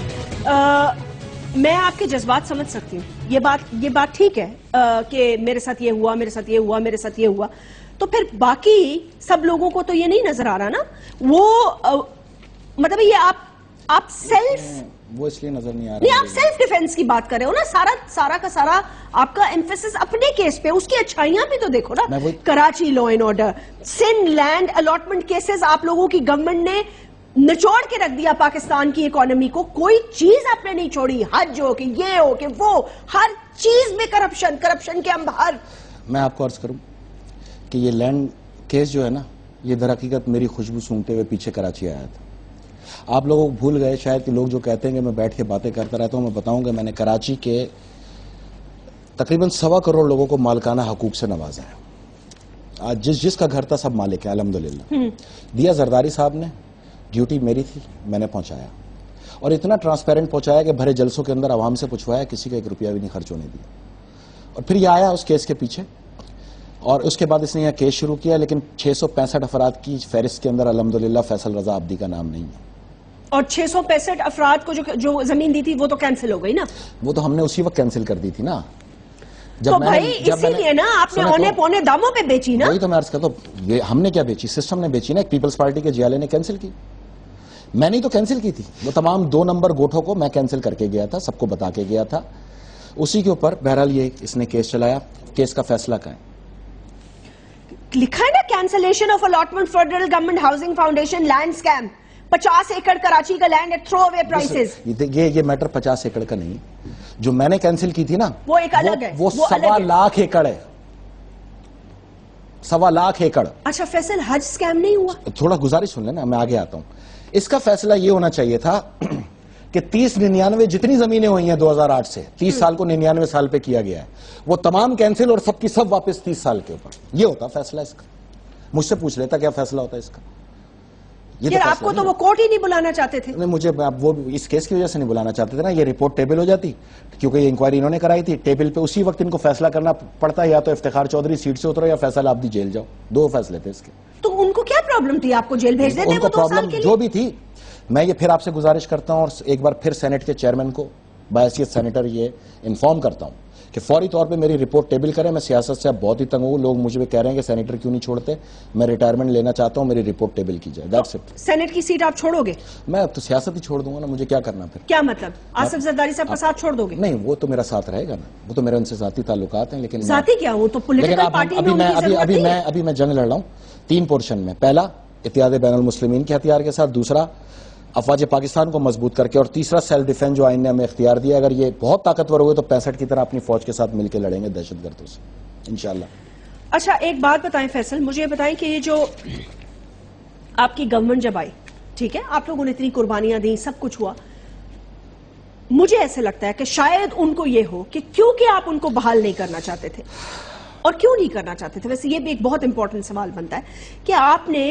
میں آپ کے جذبات سمجھ سکتی ہوں، یہ بات ٹھیک ہے کہ میرے ساتھ یہ ہوا، میرے ساتھ یہ ہوا، میرے ساتھ یہ ہوا، تو پھر باقی سب لوگوں کو تو یہ نہیں نظر آ رہا نا، وہ مطلب یہ آپ سیلف، وہ اس لیے نظر نہیں آ نہیں رہا، آپ سیلف ڈیفنس کی بات کر رہے ہو نا، سارا کا سارا آپ کا ایمفیسس اپنے کیس پہ، اس کی اچھائیاں بھی تو دیکھو نا، Karachi law and order, Sindh land allotment cases آپ لوگوں کی گورنمنٹ نے نچوڑ کے رکھ دیا پاکستان کی اکانومی کو، کوئی چیز آپ نے نہیں چھوڑی، حج ہو کہ یہ ہو کہ وہ، ہر چیز میں کرپشن کے انبار۔ میں آپ کو عرض کروں کہ یہ لینڈ کیس جو ہے نا، یہ در حقیقت میری خوشبو سونگتے ہوئے پیچھے کراچی آیا تھا۔ آپ لوگ بھول گئے شاید کہ لوگ جو کہتے ہیں کہ میں بیٹھ کے باتیں کرتا رہتا ہوں، میں بتاؤں کہ میں نے کراچی کے تقریباً 1.25 کروڑ لوگوں کو مالکانہ حقوق سے نوازا ہے۔ آج جس کا گھر تھا سب مالک ہے الحمدللہ۔ دیا زرداری صاحب نے، ڈیوٹی میری تھی، میں نے پہنچایا، اور اتنا ٹرانسپیرنٹ پہنچایا کہ بھرے جلسوں کے اندر عوام سے پوچھوایا، کسی کا 1 روپیہ بھی نہیں خرچ ہونے دیا۔ اور پھر یہ آیا اس کیس کے پیچھے، اور اس کے بعد اس نے یہ کیس شروع کیا، لیکن 665 افراد کی فہرست کے اندر الحمدللہ فیصل رضا عبدی کا نام نہیں ہے۔ اور 665 افراد کو جو زمین دی تھی وہ تو کینسل ہو گئی نا؟ وہ تو ہم نے اسی وقت کینسل کر دی تھی نا، تو بھائی اسی لیے نا آپ نے اونے پونے داموں پہ بیچی نا۔ وہی تو میں عرض کرتا ہوں، یہ ہم نے کیا بیچی، سسٹم نے بیچی نا، ایک پیپلز پارٹی کے جیالے نے کینسل کی، میں نے تو کینسل کی تھی، وہ تمام 2 نمبر گوٹھوں کو میں کینسل کر کے گیا تھا، سب کو بتا کے گیا تھا، اسی کے اوپر بہرحال یہ اس نے کیس چلایا۔ کیس کا فیصلہ کہاں ہے؟ لکھا ہے نا، cancellation of allotment federal government housing foundation land scheme, 50 ایکڑ کراچی کا land at throw away prices. یہ میٹر 50 ایکڑ کا نہیں، جو میں نے کینسل کی تھی نا وہ ایک الگ ہے، وہ 1.25 لاکھ ایکڑ ہے، 1.25 لاکھ ایکڑ۔ اچھا فیصل، حج اسکیم نہیں ہوا؟ تھوڑا گزارش سن لینا، میں آگے آتا ہوں۔ اس کا فیصلہ یہ ہونا چاہیے تھا کہ 30-99 جتنی زمینیں ہوئی ہیں 2008 سے 30 سال کو 99 سال پہ کیا گیا ہے، وہ تمام کینسل اور سب کی سب واپس 30 سال کے اوپر، یہ ہوتا فیصلہ اس کا۔ مجھ سے پوچھ لیتا کیا فیصلہ ہوتا ہے اس کا؟ یہ آپ کو تو وہ کورٹ ہی نہیں بلانا چاہتے تھے؟ مجھے وہ اس کیس کی وجہ سے نہیں بلانا چاہتے تھے نا، یہ رپورٹ ٹیبل ہو جاتی، کیونکہ یہ انکوائری انہوں نے کرائی تھی، ٹیبل پہ اسی وقت ان کو فیصلہ کرنا پڑتا ہے، یا تو افتخار چودھری سیٹ سے اترو یا فیصل عابدی جیل جاؤ، 2 فیصلے تھے اس کے۔ تو ان کو کیا پرابلم تھی آپ کو جیل بھیج دیتے؟ ان کو پرابلم جو بھی تھی، میں یہ پھر آپ سے گزارش کرتا ہوں اور ایک بار پھر سینٹ کے چیئرمین کو بحیثیت سینیٹر یہ انفارم کرتا ہوں کہ فوری طور پہ میری رپورٹ ٹیبل کریں، میں سیاست سے اب بہت ہی تنگ ہوں، لوگ مجھے کہہ رہے ہیں کہ سینیٹر کیوں نہیں چھوڑتے، میں ریٹائرمنٹ لینا چاہتا ہوں، میری رپورٹ ٹیبل کی جائے، دیٹس اٹ۔ سینٹ کی سیٹ آپ چھوڑو گے؟ میں اب تو سیاست ہی چھوڑ دوں گا نا، مجھے کیا کرنا پھر؟ کیا مطلب آصف زرداری صاحب کا ساتھ چھوڑ دو گے؟ نہیں، وہ تو میرا ساتھ رہے گا نا، وہ تو میرے ان سے ذاتی تعلقات ہیں، لیکن ذاتی کیا ہو تو پولیٹیکل پارٹی میں ابھی میں جنگ لڑ رہا ہوں 3 پورشن میں، پہلا اتحاد بین المسلمین کے ہتھیار کے ساتھ، دوسرا افواج پاکستان کو مضبوط کر کے، اور تیسرا سیلف ڈیفینس جو آئین نے ہمیں اختیار دیا، اگر یہ بہت طاقتور ہوئے تو 65 کی طرح اپنی فوج کے ساتھ مل کے لڑیں گے دہشت گردوں سے انشاءاللہ۔ اچھا ایک بات بتائیں فیصل، مجھے یہ بتائیں کہ یہ جو آپ کی گورنمنٹ جب آئی، ٹھیک ہے، آپ لوگوں نے اتنی قربانیاں دی، سب کچھ ہوا، مجھے ایسے لگتا ہے کہ شاید ان کو یہ ہو کہ کیونکہ آپ ان کو بحال نہیں کرنا چاہتے تھے، اور کیوں نہیں کرنا چاہتے تھے؟ ویسے یہ بھی ایک بہت امپورٹنٹ سوال بنتا ہے کہ آپ نے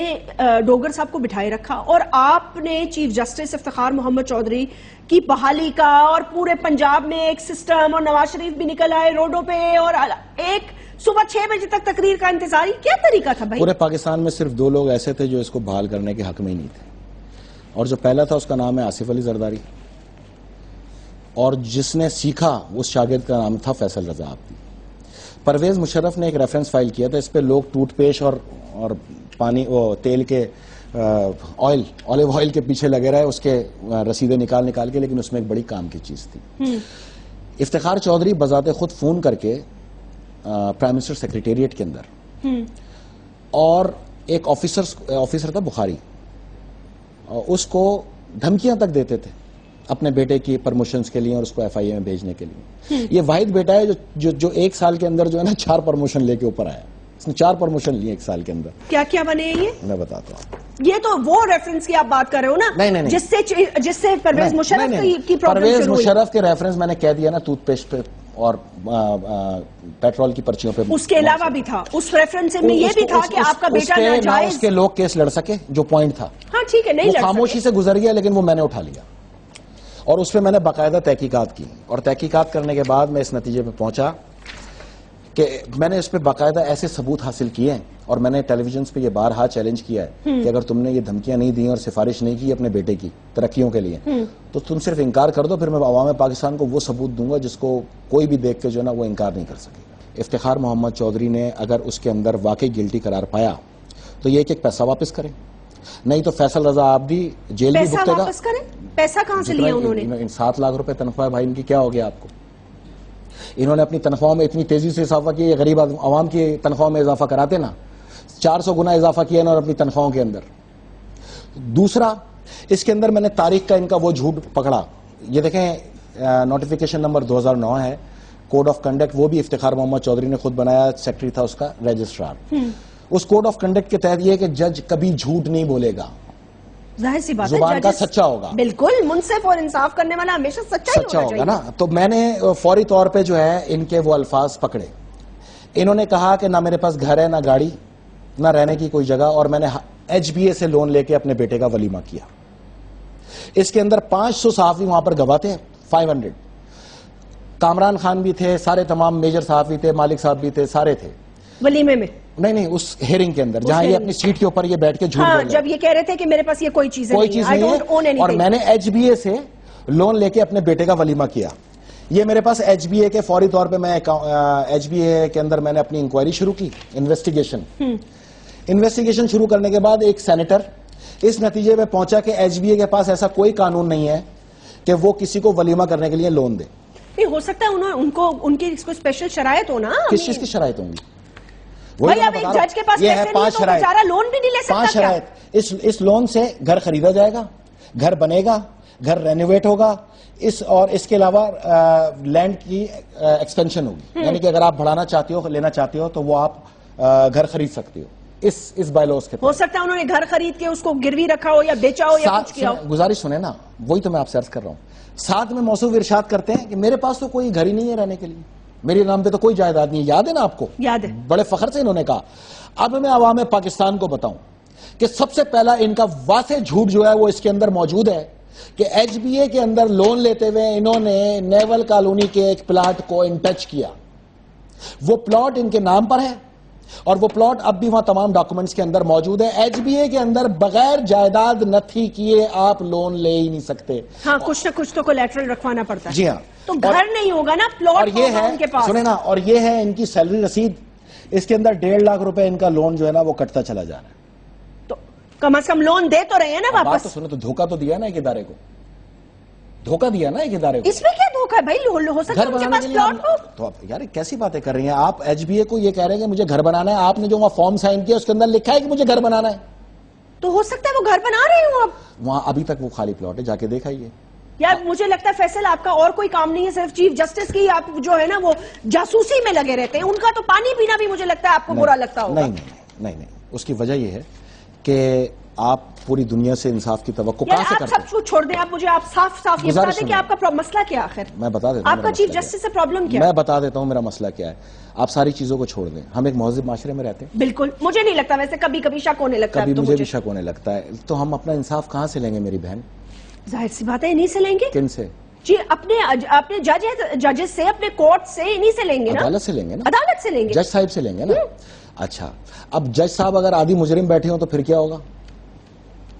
ڈوگر صاحب کو بٹھائے رکھا اور آپ نے چیف جسٹس افتخار محمد چودھری کی بحالی کا، اور پورے پنجاب میں ایک سسٹم، اور نواز شریف بھی نکل آئے روڈوں پہ، اور ایک صبح 6 بجے تک تقریر کا انتظاری، کیا طریقہ تھا بھائی؟ پورے پاکستان میں صرف 2 لوگ ایسے تھے جو اس کو بحال کرنے کے حق میں ہی نہیں تھے، اور جو پہلا تھا اس کا نام ہے آصف علی زرداری، اور جس نے سیکھا اس شاگرد کا نام تھا فیصل رضا عابدی۔ پرویز مشرف نے ایک ریفرنس فائل کیا تھا، اس پہ لوگ ٹوتھ پیسٹ اور پانی تیل کے آلیو آئل کے پیچھے لگے رہے، اس کے رسیدیں نکال کے، لیکن اس میں ایک بڑی کام کی چیز تھی۔ افتخار چودھری بذات خود فون کر کے پرائم منسٹر سیکریٹریٹ کے اندر، اور ایک آفیسر تھا بخاری، اس کو دھمکیاں تک دیتے تھے اپنے بیٹے کی پرموشنز کے لیے اور اس کو ایف آئی اے میں بھیجنے کے لیے۔ یہ واحد بیٹا ہے جو 1 سال کے اندر جو ہے نا 4 پرموشن لے کے اوپر آیا، اس نے 4 پرموشن لی 1 سال کے اندر۔ کیا کیا بنے یہ؟ میں بتاتا ہوں۔ یہ تو وہ ریفرنس کی آپ بات کر رہے ہو نا؟ نہیں، جس سے پرویز مشرف کی پرابلم پرویز شروع ہوئی۔ مشرف کے ریفرنس میں نے کہہ دیا نا، ٹوتھ پیسٹ پہ اور پیٹرول کی پرچیوں پہ۔ اس کے علاوہ بھی تھا، اس ریفرنس میں یہ بھی تھا کہ آپ کا بیٹا ناجائز، اس کے لوگ کیس لڑ سکے، جو پوائنٹ تھا۔ ہاں ٹھیک ہے، نہیں لڑ سکے، خاموشی سے گزر گیا، لیکن وہ میں نے اٹھا لیا، اور اس پہ میں نے باقاعدہ تحقیقات کی، اور تحقیقات کرنے کے بعد میں اس نتیجے پہ پہنچا کہ میں نے اس پہ باقاعدہ ایسے ثبوت حاصل کیے ہیں اور میں نے ٹیلی ویژنز پہ یہ بارہا چیلنج کیا ہے کہ اگر تم نے یہ دھمکیاں نہیں دی اور سفارش نہیں کی اپنے بیٹے کی ترقیوں کے لیے تو تم صرف انکار کر دو، پھر میں عوام پاکستان کو وہ ثبوت دوں گا جس کو کوئی بھی دیکھ کے جو ہے نا وہ انکار نہیں کر سکے گا۔ افتخار محمد چودھری نے اگر اس کے اندر واقعی گلٹی قرار پایا تو یہ ایک پیسہ واپس کریں، نہیں تو فیصل رضا عابدی جیل بھی پیسہ بھگتے گا۔ واپس کریں؟ پیسہ کہاں سے لیا انہوں نے؟ 7 لاکھ روپے تنخواہ بھائی ان کی کیا ہو گیا آپ کو؟ انہوں نے اپنی تنخواہ میں اتنی تیزی سے اضافہ کیا، یہ غریب عوام کی تنخواہ میں اضافہ کراتے نا، 400 گنا اضافہ کیا انہوں نے اپنی تنخواہوں کے اندر۔ دوسرا، اس کے اندر میں نے تاریخ کا ان کا وہ جھوٹ پکڑا، یہ دیکھیں نوٹیفیکیشن نمبر 2009 ہے، کوڈ آف کنڈکٹ، وہ بھی افتخار محمد چودھری نے خود بنایا، سیکرٹری تھا اس کا رجسٹرار۔ اس کوڈ آف کنڈکٹ کے تحت یہ کہ جج کبھی جھوٹ نہیں بولے گا، ظاہر سی بات ہے زبان کا سچا ہوگا، بالکل منصف اور انصاف کرنے والا ہمیشہ سچا ہوگا نا۔ تو میں نے فوری طور پہ جو ہے ان کے وہ الفاظ پکڑے، انہوں نے کہا کہ نہ میرے پاس گھر ہے، نہ گاڑی، نہ رہنے کی کوئی جگہ، اور میں نے ایچ بی اے سے لون لے کے اپنے بیٹے کا ولیمہ کیا۔ اس کے اندر 500 صحافی وہاں پر گواہ تھے، 500 کامران خان بھی تھے، سارے تمام میجر صحافی تھے، مالک صاحب بھی تھے، سارے تھے ولیمے میں۔ نہیں اس ہیئرنگ کے اندر جہاں یہ اپنی سیٹ کے اوپر یہ بیٹھ کے جھوٹ بول رہے ہیں، جب یہ کہہ رہے تھے کہ میرے پاس یہ کوئی چیز نہیں ہے اور میں نے ایچ بی اے سے لون لے کے اپنے بیٹے کا ولیمہ کیا۔ یہ میرے پاس ایچ بی اے کے فوری طور پہ میں ایچ بی اے کے اندر میں نے اپنی انکوائری شروع کی، انویسٹیگیشن شروع کرنے کے بعد ایک سینیٹر اس نتیجے پہ پہنچا کہ ایچ بی اے کے پاس ایسا کوئی قانون نہیں ہے کہ وہ کسی کو ولیمہ کرنے کے لیے لون دے۔ ہو سکتا ہے ان کی اسپیشل شرائط ہو نا۔ کس چیز کی شرائط ہوں گی؟ بھائی اب ایک جج کے پاس پیسے نہیں تو بیچارہ لون بھی نہیں لے سکتا۔ 5 شرائط، اس لون سے گھر خریدا جائے گا، گھر بنے گا، گھر رینوویٹ ہوگا، اور اس کے علاوہ لینڈ کی ایکسپینشن ہوگی، یعنی کہ اگر آپ بڑھانا چاہتے ہو، لینا چاہتے ہو تو وہ آپ گھر خرید سکتے ہو اس بائی لاز کے۔ ہو سکتا ہے انہوں نے گھر خرید کے اس کو گروی رکھا ہو یا بیچا ہو یا کچھ کیا ہو۔ گزارش سنیں نا، وہی تو میں آپ سے عرض کر رہا ہوں۔ ساتھ میں موصوف ارشاد کرتے ہیں کہ میرے پاس تو کوئی گھر ہی نہیں ہے رہنے کے لیے، میرے نام پہ تو کوئی جائیداد نہیں ہے، یاد ہے نا آپ کو؟ یاد ہے، بڑے فخر سے انہوں نے کہا۔ اب میں عوام پاکستان کو بتاؤں کہ سب سے پہلا ان کا واضح جھوٹ جو ہے وہ اس کے اندر موجود ہے کہ ایچ بی اے کے اندر لون لیتے ہوئے انہوں نے نیول کالونی کے ایک پلاٹ کو ان ٹچ کیا، وہ پلاٹ ان کے نام پر ہے اور وہ پلاٹ اب بھی وہاں تمام ڈاکومنٹس کے اندر موجود ہے۔ ایچ بی اے کے اندر بغیر جائیداد نتھی کیے آپ لون لے ہی نہیں سکتے۔ ہاں، کچھ نہ کچھ تو کولیٹرل رکھوانا پڑتا ہے۔ جی ہاں، تو گھر نہیں ہوگا نا، پلاٹ ہوگا ان کے پاس۔ سنیں نا، اور یہ ہے ان کی سیلری رسید، اس کے اندر 1.5 لاکھ روپے ان کا لون جو ہے نا وہ کٹتا چلا جا رہا ہے۔ تو کم از کم لون دے تو رہے ہیں نا بات واپس۔ تو سنیں، تو دھوکہ تو دیا نا ایک ادارے کو، دھوکہ دیا نا ایک ادارے کو۔ اس میں کیا دھوکہ ہے بھائی؟ ہو سکتا ہے ان کے پاس پلاٹ ہو۔ تو یار کیسی باتیں کر رہی ہیں آپ؟ ایچ بی اے کو یہ کہہ رہے ہیں کہ مجھے گھر بنانا ہے، آپ نے جو وہاں فارم سائن کیا اس کے اندر لکھا ہے کہ مجھے گھر بنانا ہے، تو ہو سکتا ہے وہ گھر بنا رہے ہوں اب۔ وہاں ابھی تک وہ خالی پلاٹ ہے، جا کے دیکھائیے۔ یار مجھے لگتا ہے فیصل آپ کا اور کوئی کام نہیں ہے، صرف چیف جسٹس کی آپ جو ہے نا وہ جاسوسی میں لگے رہتے ہیں، ان کا تو پانی پینا بھی مجھے لگتا ہے آپ کو برا لگتا ہوگا۔ نہیں، اس کی وجہ یہ ہے کہ آپ پوری دنیا سے انصاف کی توقع کہاں سے کرتے ہیں؟ آپ سب کچھ چھوڑ دیں، آپ مجھے صاف یہ بتا دیں کہ آپ کا مسئلہ کیا آخر؟ میں بتا دیتا ہوں آپ کا چیف جسٹس سے پرابلم کیا ہے؟ میں بتا دیتا ہوں میرا مسئلہ کیا ہے۔ آپ ساری چیزوں کو چھوڑ دیں، ہم ایک مہذب معاشرے میں رہتے ہیں۔ بالکل، مجھے نہیں لگتا، ویسے کبھی کبھی شک ہونے لگتا ہے، کبھی مجھے بھی شک ہونے لگتا ہے، تو ہم اپنا انصاف کہاں سے لیں گے میری بہن؟ ظاہر سی بات ہے انہی سے لیں گے۔ کن سے؟ جی اپنے ججز سے، اپنے کورٹ سے، انہی سے لیں گے نا۔ عدالت سے لیں گے نا، عدالت سے لیں گے، جج صاحب سے لیں گے نا۔ اچھا، اب جج صاحب اگر عادی مجرم بیٹھے ہوں تو پھر کیا ہوگا؟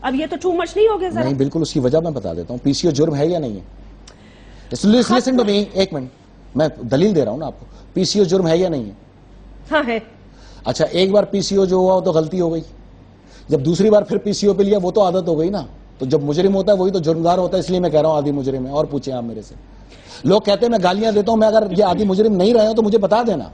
اب یہ تو ٹو مچ نہیں ہو گیا؟ نہیں، بالکل اس کی وجہ میں بتا دیتا ہوں۔ پی سی او جرم ہے یا نہیں ہے؟ لسن ٹو می، ایک منٹ، میں دلیل دے رہا ہوں نا آپ کو۔ پی سی او جرم ہے یا نہیں ہے؟ ہاں ہے۔ اچھا، ایک بار پی سی او جو ہوا تو غلطی ہو گئی، جب دوسری بار پھر پی سی او پہ لیا وہ تو عادت ہو گئی نا۔ تو جب مجرم ہوتا ہے وہی تو جرمدار ہوتا ہے، اس لیے میں کہہ رہا ہوں عادی مجرم ہے۔ اور پوچھیں آپ میرے سے، لوگ کہتے ہیں میں گالیاں دیتا ہوں، میں اگر یہ عادی مجرم نہیں رہے ہوں تو مجھے بتا دینا۔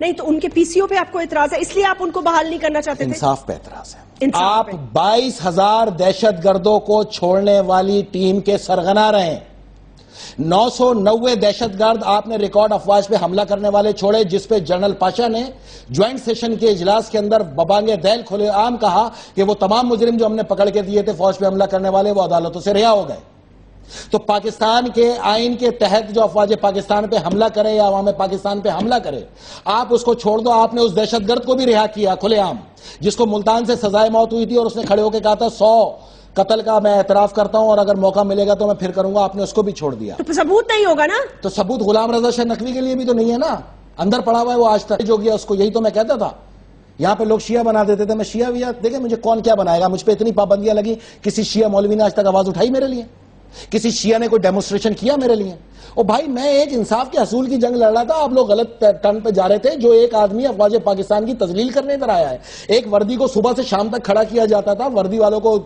نہیں تو ان کے پی سی او پہ آپ کو اعتراض ہے، اس لیے آپ ان کو بحال نہیں کرنا چاہتے تھے؟ انصاف پہ اعتراض ہے۔ انصاف آپ پہ۔ 22,000 دہشت گردوں کو چھوڑنے والی ٹیم کے سرغنہ رہے، 990 دہشت گرد آپ نے ریکارڈ افواج پہ حملہ کرنے والے چھوڑے، جس پہ جنرل پاشا نے جوائنٹ سیشن کے اجلاس کے اندر ببانگ دل کھلے عام کہا کہ وہ تمام مجرم جو ہم نے پکڑ کے دیے تھے فوج پہ حملہ کرنے والے، وہ عدالتوں سے رہا ہو گئے۔ تو پاکستان کے آئین کے تحت جو افواج پاکستان پہ حملہ کرے یا عوام پاکستان پہ حملہ کرے، آپ اس کو چھوڑ دو۔ آپ نے اس دہشت گرد کو بھی رہا کیا کھلے عام، جس کو ملتان سے سزائے موت ہوئی تھی اور اس نے کھڑے ہو کے کہا تھا 100 قتل کا میں اعتراف کرتا ہوں اور اگر موقع ملے گا تو میں پھر کروں گا، آپ نے اس کو بھی چھوڑ دیا۔ تو ثبوت نہیں ہوگا نا؟ تو ثبوت غلام رضا شاہ نقوی کے لیے بھی تو نہیں ہے نا۔ اندر پڑا ہوا ہے وہ آج تک جو گیا اس کو. یہی تو میں کہتا تھا, یہاں پہ لوگ شیعہ بنا دیتے تھے, میں شیعہ ویا دیکھیں مجھے کون کیا بنائے گا, مجھ پہ اتنی پابندیاں لگی, کسی شیعہ مولوی نے آج تک آواز اٹھائی میرے لیے, کسی شیعہ نے کوئی ڈیمونسٹریشن کیا میرے لیے. اور بھائی میں ایک انصاف کے اصول کی جنگ لڑ رہا تھا, آپ لوگ غلط ٹرن پہ جا رہے تھے. جو ایک آدمی افواج پاکستان کی تذلیل کرنے ادھر آیا ہے, ایک وردی کو صبح سے شام تک کھڑا کیا جاتا تھا, وردی والوں کو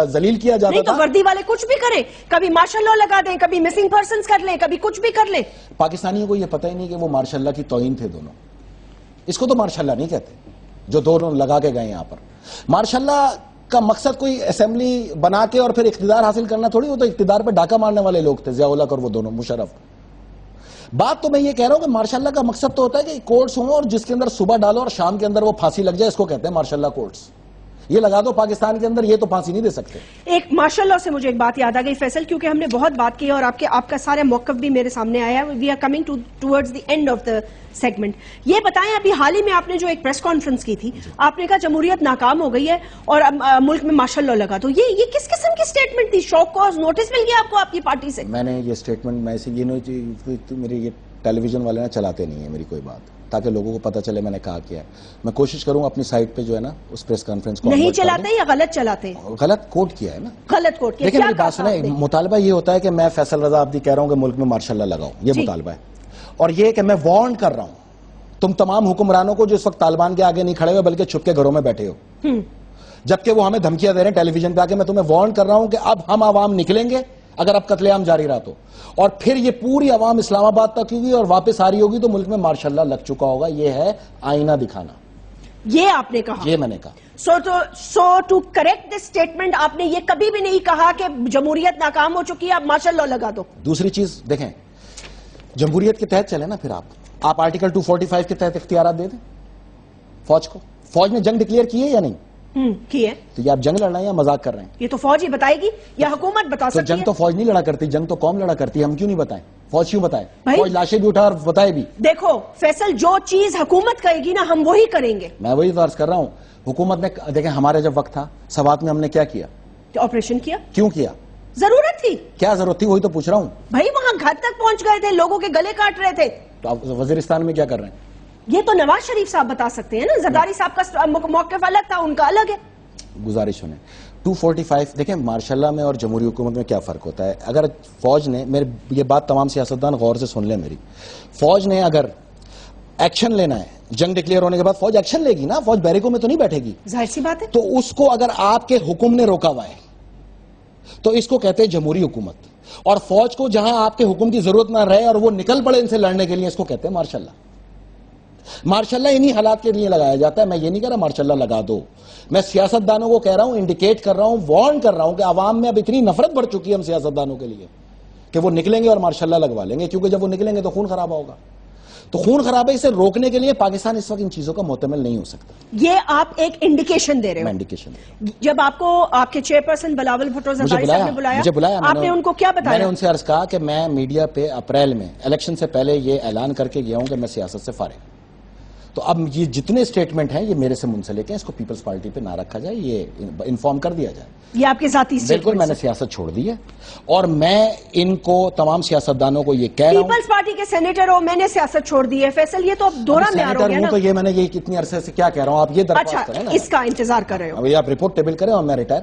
ذلیل کیا جاتا نہیں تھا. تو وردی والے کچھ بھی کریں, کبھی مارشل لا لگا دیں, کبھی مسنگ پرسنز کر لیں, کبھی کچھ بھی کر لیں. پاکستانیوں کو یہ پتہ ہی نہیں کہ وہ ماشاء اللہ کی توہین تھے دونوں. اس کو تو ماشاء اللہ نہیں کہتے جو دونوں لگا کے گئے یہاں پر. ماشاء اللہ کا مقصد کوئی اسمبلی بنا کے اور پھر اقتدار حاصل کرنا تھوڑی, وہ تو اقتدار پہ ڈاکہ مارنے والے لوگ تھے, ضیاء الحق اور وہ دونوں مشرف. بات تو میں یہ کہہ رہا ہوں کہ ماشاء اللہ کا مقصد تو ہوتا ہے کہ کورٹس ہوں اور جس کے اندر صبح ڈالو اور شام کے اندر وہ پھانسی لگ جائے, اس کو کہتے ہیں ماشاء اللہ کورٹس. یہ لگا دو پاکستان کے اندر, یہ تو پھانسی نہیں دے سکتے. ایک ماشاءاللہ سے مجھے ایک بات یاد آ گئی فیصل, کیونکہ ہم نے بہت بات کی اور آپ کا سارے موقف بھی میرے سامنے آیا ہے. We are coming towards the end of the segment. یہ بتائیں ابھی حال ہی میں آپ نے جو ایک پریس کانفرنس کی تھی, آپ نے کہا جمہوریت ناکام ہو گئی ہے اور ملک میں ماشاءاللہ لگا, تو یہ کس قسم کی سٹیٹمنٹ تھی؟ شوق کوز نوٹس مل گیا آپ کو آپ کی پارٹی سے؟ میں نے یہ سٹیٹمنٹ میں سے یہ نہیں, میرے یہ ٹیلی ویژن والے نا چلاتے نہیں ہیں میری کوئی بات, تاکہ لوگوں کو پتہ چلے میں نے کہا کیا ہے. میں کوشش کروں اپنی سائٹ پہ جو ہے نا اس پریس کانفرنس کو نہیں چلاتے یا غلط چلاتے؟ غلط کوٹ کیا ہے نا, غلط کوٹ کیا. دیکھیں میری بات سنیں, مطالبہ یہ ہوتا ہے کہ میں فیصل رضا عابدی کہہ رہا ہوں کہ ملک میں ماشاء اللہ لگاؤں, یہ مطالبہ ہے. اور یہ کہ میں وارن کر رہا ہوں تم تمام حکمرانوں کو جو اس وقت طالبان کے آگے نہیں کھڑے ہوئے بلکہ چھپ کے گھروں میں بیٹھے ہو, جبکہ وہ ہمیں دھمکیاں دے رہے ہیں ٹیلی ویژن پہ آ کے. میں تمہیں وارن کر رہا ہوں کہ اب ہم عوام نکلیں گے اگر اب قتل عام جاری رہا تو, اور پھر یہ پوری عوام اسلام آباد تک ہوگی اور واپس آ رہی ہوگی تو ملک میں ماشاء اللہ لگ چکا ہوگا. یہ ہے آئینہ دکھانا. یہ آپ نے کہا, یہ میں نے کہا. سو ٹو کریکٹ دس اسٹیٹمنٹ, آپ نے یہ کبھی بھی نہیں کہا کہ جمہوریت ناکام ہو چکی ہے اب ماشاء اللہ لگا دو. دوسری چیز دیکھیں, جمہوریت کے تحت چلے نا, پھر آپ آرٹیکل 245 کے تحت اختیارات دے دیں فوج کو. فوج نے جنگ ڈکلیئر کی ہے یا نہیں کی ہے؟ تو یہ آپ جنگ لڑ رہے ہیں یا مذاق کر رہے ہیں؟ یہ تو فوج ہی بتائے گی یا حکومت بتا سکتی ہے؟ جنگ تو فوج نہیں لڑا کرتی, جنگ تو قوم لڑا کرتی ہے. ہم کیوں نہیں بتائیں؟ فوج کیوں بتائے؟ فوج لاشیں بھی اٹھا اور بتائے بھی. دیکھو فیصل, جو چیز حکومت کہے گی نا ہم وہی کریں گے. میں وہی عرض کر رہا ہوں, حکومت نے دیکھیں ہمارے جب وقت تھا سوات میں ہم نے کیا کیا, آپریشن کیا. کیوں کیا؟ ضرورت تھی. کیا ضرورت تھی؟ وہی تو پوچھ رہا ہوں. بھائی وہاں گھر تک پہنچ گئے تھے, لوگوں کے گلے کاٹ رہے تھے. تو آپ وزیرستان میں کیا کر رہے ہیں؟ یہ تو نواز شریف صاحب بتا سکتے ہیں نا, زرداری صاحب کا موقف الگ تھا, ان کا الگ ہے. گزارش سنیں, 245 دیکھیں مارشاء اللہ میں اور جمہوری حکومت میں کیا فرق ہوتا ہے. اگر فوج نے, یہ بات تمام سیاستدان غور سے سن لیں میری, فوج نے اگر ایکشن لینا ہے جنگ ڈکلیئر ہونے کے بعد فوج ایکشن لے گی نا, فوج بیرکوں میں تو نہیں بیٹھے گی. ظاہر سی بات ہے. تو اس کو اگر آپ کے حکم نے روکا ہوا ہے تو اس کو کہتے ہیں جمہوری حکومت, اور فوج کو جہاں آپ کے حکم کی ضرورت نہ رہے اور وہ نکل پڑے ان سے لڑنے کے لیے, اس کو کہتے ہیں مارشاء اللہ. مارشاء اللہ انہی حالات کے لیے لگایا جاتا ہے. میں یہ نہیں کہہ رہا مارشاء اللہ لگا دو, میں سیاستدانوں کو کہہ رہا ہوں, انڈیکیٹ کر رہا ہوں, وارن کر رہا ہوں کہ عوام میں اب اتنی نفرت بڑھ چکی ہے ہم سیاستدانوں کے لیے کہ وہ نکلیں گے اور مارشاء اللہ لگوا لیں گے, کیونکہ جب وہ نکلیں گے تو خون خرابہ ہوگا. تو خون خرابہ اسے روکنے کے لیے پاکستان اس وقت ان چیزوں کا معتمل نہیں ہو سکتا. یہ آپ ایک انڈیکیشن دے رہے ہو. میں انڈیکیشن, جب آپ کو آپ کے چیئرپرسن بلاول بھٹو زرداری صاحب نے بلایا, آپ نے ان کو کیا بتایا؟ میں نے ان سے عرض کہا کہ میں میڈیا پہ اپریل میں الیکشن سے پہلے یہ اعلان کر کے گیا ہوں کہ میں سیاست سے فارغ ہوں. تو اب یہ جتنے سٹیٹمنٹ ہیں یہ میرے سے منسلک ہیں, اس کو پیپلز پارٹی پہ نہ رکھا جائے, یہ انفارم کر دیا جائے. یہ آپ کے ذاتی بالکل, میں نے سیاست چھوڑ دی ہے اور میں ان کو تمام سیاستدانوں کو یہ کہہ رہا ہوں. پیپلز پارٹی کے سینیٹر ہو, میں نے سیاست چھوڑ دی ہے. فیصل یہ تو اب دورہ میں آ رہا ہے نا. تو یہ میں نے یہ کتنی عرصے سے کیا کہہ رہا ہوں, آپ یہ درخواست کریں نا, اس کا انتظار کر رہے ہو. اب یہ آپ رپورٹ ٹیبل کریں اور میں ریٹائر,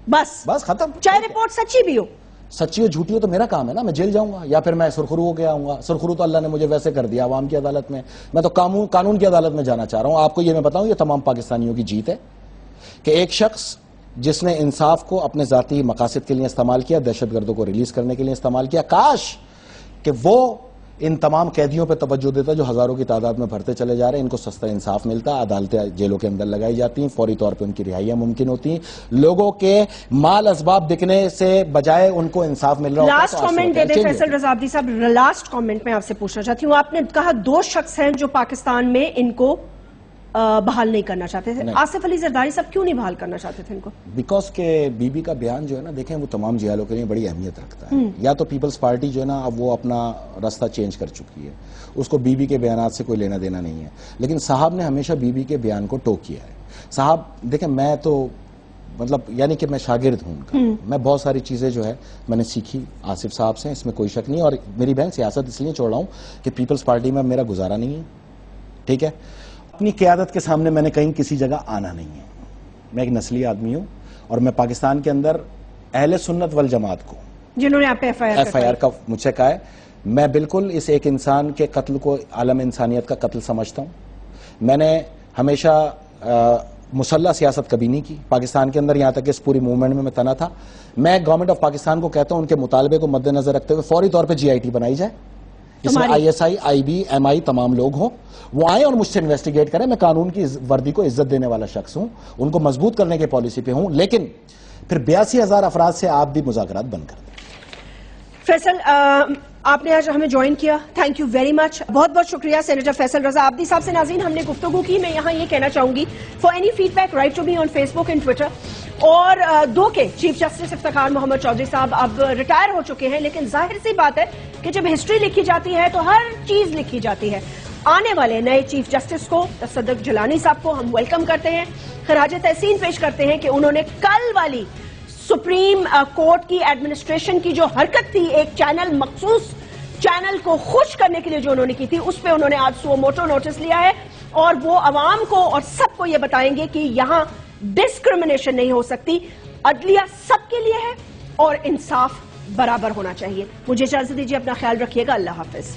بس ختم. چاہے رپورٹ سچی بھی ہو, سچی ہو جھوٹی ہو تو میرا کام ہے نا, میں جیل جاؤں گا یا پھر میں سرخرو ہو گیا ہوں گا. سرخرو تو اللہ نے مجھے ویسے کر دیا عوام کی عدالت میں, میں تو قانون کی عدالت میں جانا چاہ رہا ہوں. آپ کو یہ میں بتاؤں, یہ تمام پاکستانیوں کی جیت ہے کہ ایک شخص جس نے انصاف کو اپنے ذاتی مقاصد کے لیے استعمال کیا, دہشت گردوں کو ریلیز کرنے کے لیے استعمال کیا, کاش کہ وہ ان تمام قیدیوں پہ توجہ دیتا جو ہزاروں کی تعداد میں بھرتے چلے جا رہے ہیں. ان کو سستا انصاف ملتا, عدالتیں جیلوں کے اندر لگائی جاتی ہیں, فوری طور پہ ان کی رہائیاں ممکن ہوتی ہیں, لوگوں کے مال اسباب بکنے سے بجائے ان کو انصاف مل رہا ہوتا ہے. لاسٹ کامنٹ دے دیں فیصل رضا عابدی صاحب, لاسٹ کامنٹ میں آپ سے پوچھنا چاہتی ہوں. آپ نے کہا 2 شخص ہیں جو پاکستان میں ان کو بحال نہیں کرنا چاہتے تھے. آصف علی زرداری صاحب کیوں نہیں بحال کرنا چاہتے تھے ان کو؟ بیکاز کہ بی بی کا بیان جو ہے نا, دیکھیں وہ تمام جیالوں کے لیے بڑی اہمیت رکھتا ہے. یا تو پیپلز پارٹی جو ہے نا اب وہ اپنا راستہ چینج کر چکی ہے, اس کو بی بی کے بیانات سے کوئی لینا دینا نہیں ہے, لیکن صاحب نے ہمیشہ بی بی کے بیان کو ٹوک کیا ہے. صاحب دیکھیں میں تو مطلب یعنی کہ میں شاگرد ہوں ان کا, میں بہت ساری چیزیں جو ہے میں نے سیکھی آصف صاحب سے, اس میں کوئی شک نہیں. اور میری بہن سیاست اس لیے چھوڑ رہا ہوں کہ پیپلز پارٹی میں میرا گزارا نہیں ہے, ٹھیک ہے. اپنی قیادت کے سامنے میں نے کہیں کسی جگہ آنا نہیں ہے. میں ایک نسلی آدمی ہوں اور میں پاکستان کے اندر اہل سنت والجماعت کو جنہوں نے آپ پہ ایف آئی آر کا مجھ سے کہا ہے، میں بالکل اس ایک انسان کے قتل کو عالم انسانیت کا قتل سمجھتا ہوں. میں نے ہمیشہ مسلح سیاست کبھی نہیں کی پاکستان کے اندر، یہاں تک کہ اس پوری موومنٹ میں تنا تھا. میں گورنمنٹ آف پاکستان کو کہتا ہوں ان کے مطالبے کو مد نظر رکھتے ہوئے فوری طور پہ جی آئی ٹی بنائی جائے، اس میں I S I, I B, M I تمام لوگ ہوں، وہ آئیں اور مجھ سے انویسٹیگیٹ کریں. میں قانون کی وردی کو عزت دینے والا شخص ہوں، ان کو مضبوط کرنے کے پالیسی پہ ہوں، لیکن پھر 82,000 افراد سے آپ بھی مذاکرات بند کر دیں. فیصل آپ نے آج ہمیں جوائن کیا، تھینک یو ویری مچ، بہت بہت شکریہ سینیٹر فیصل رضا عابدی صاحب سے. ناظرین ہم نے گفتگو کی. میں یہاں یہ کہنا چاہوں گی for any feedback write to me on Facebook and Twitter. اور دو کے چیف جسٹس افتخار محمد چودھری صاحب اب ریٹائر ہو چکے ہیں، لیکن ظاہر سی بات ہے کہ جب ہسٹری لکھی جاتی ہے تو ہر چیز لکھی جاتی ہے. آنے والے نئے چیف جسٹس کو تصدق جیلانی صاحب کو ہم ویلکم کرتے ہیں، خراج تحسین پیش کرتے ہیں کہ انہوں نے کل والی سپریم کورٹ کی ایڈمنسٹریشن کی جو حرکت تھی، ایک چینل مخصوص چینل کو خوش کرنے کے لیے جو انہوں نے کی تھی، اس پہ انہوں نے آج سو موٹو نوٹس لیا ہے اور وہ عوام کو اور سب کو یہ بتائیں گے کہ یہاں ڈسکرمنیشن نہیں ہو سکتی، عدلیہ سب کے لیے ہے اور انصاف برابر ہونا چاہیے. مجھے اجازت دیجیے، اپنا خیال رکھیے گا. اللہ حافظ.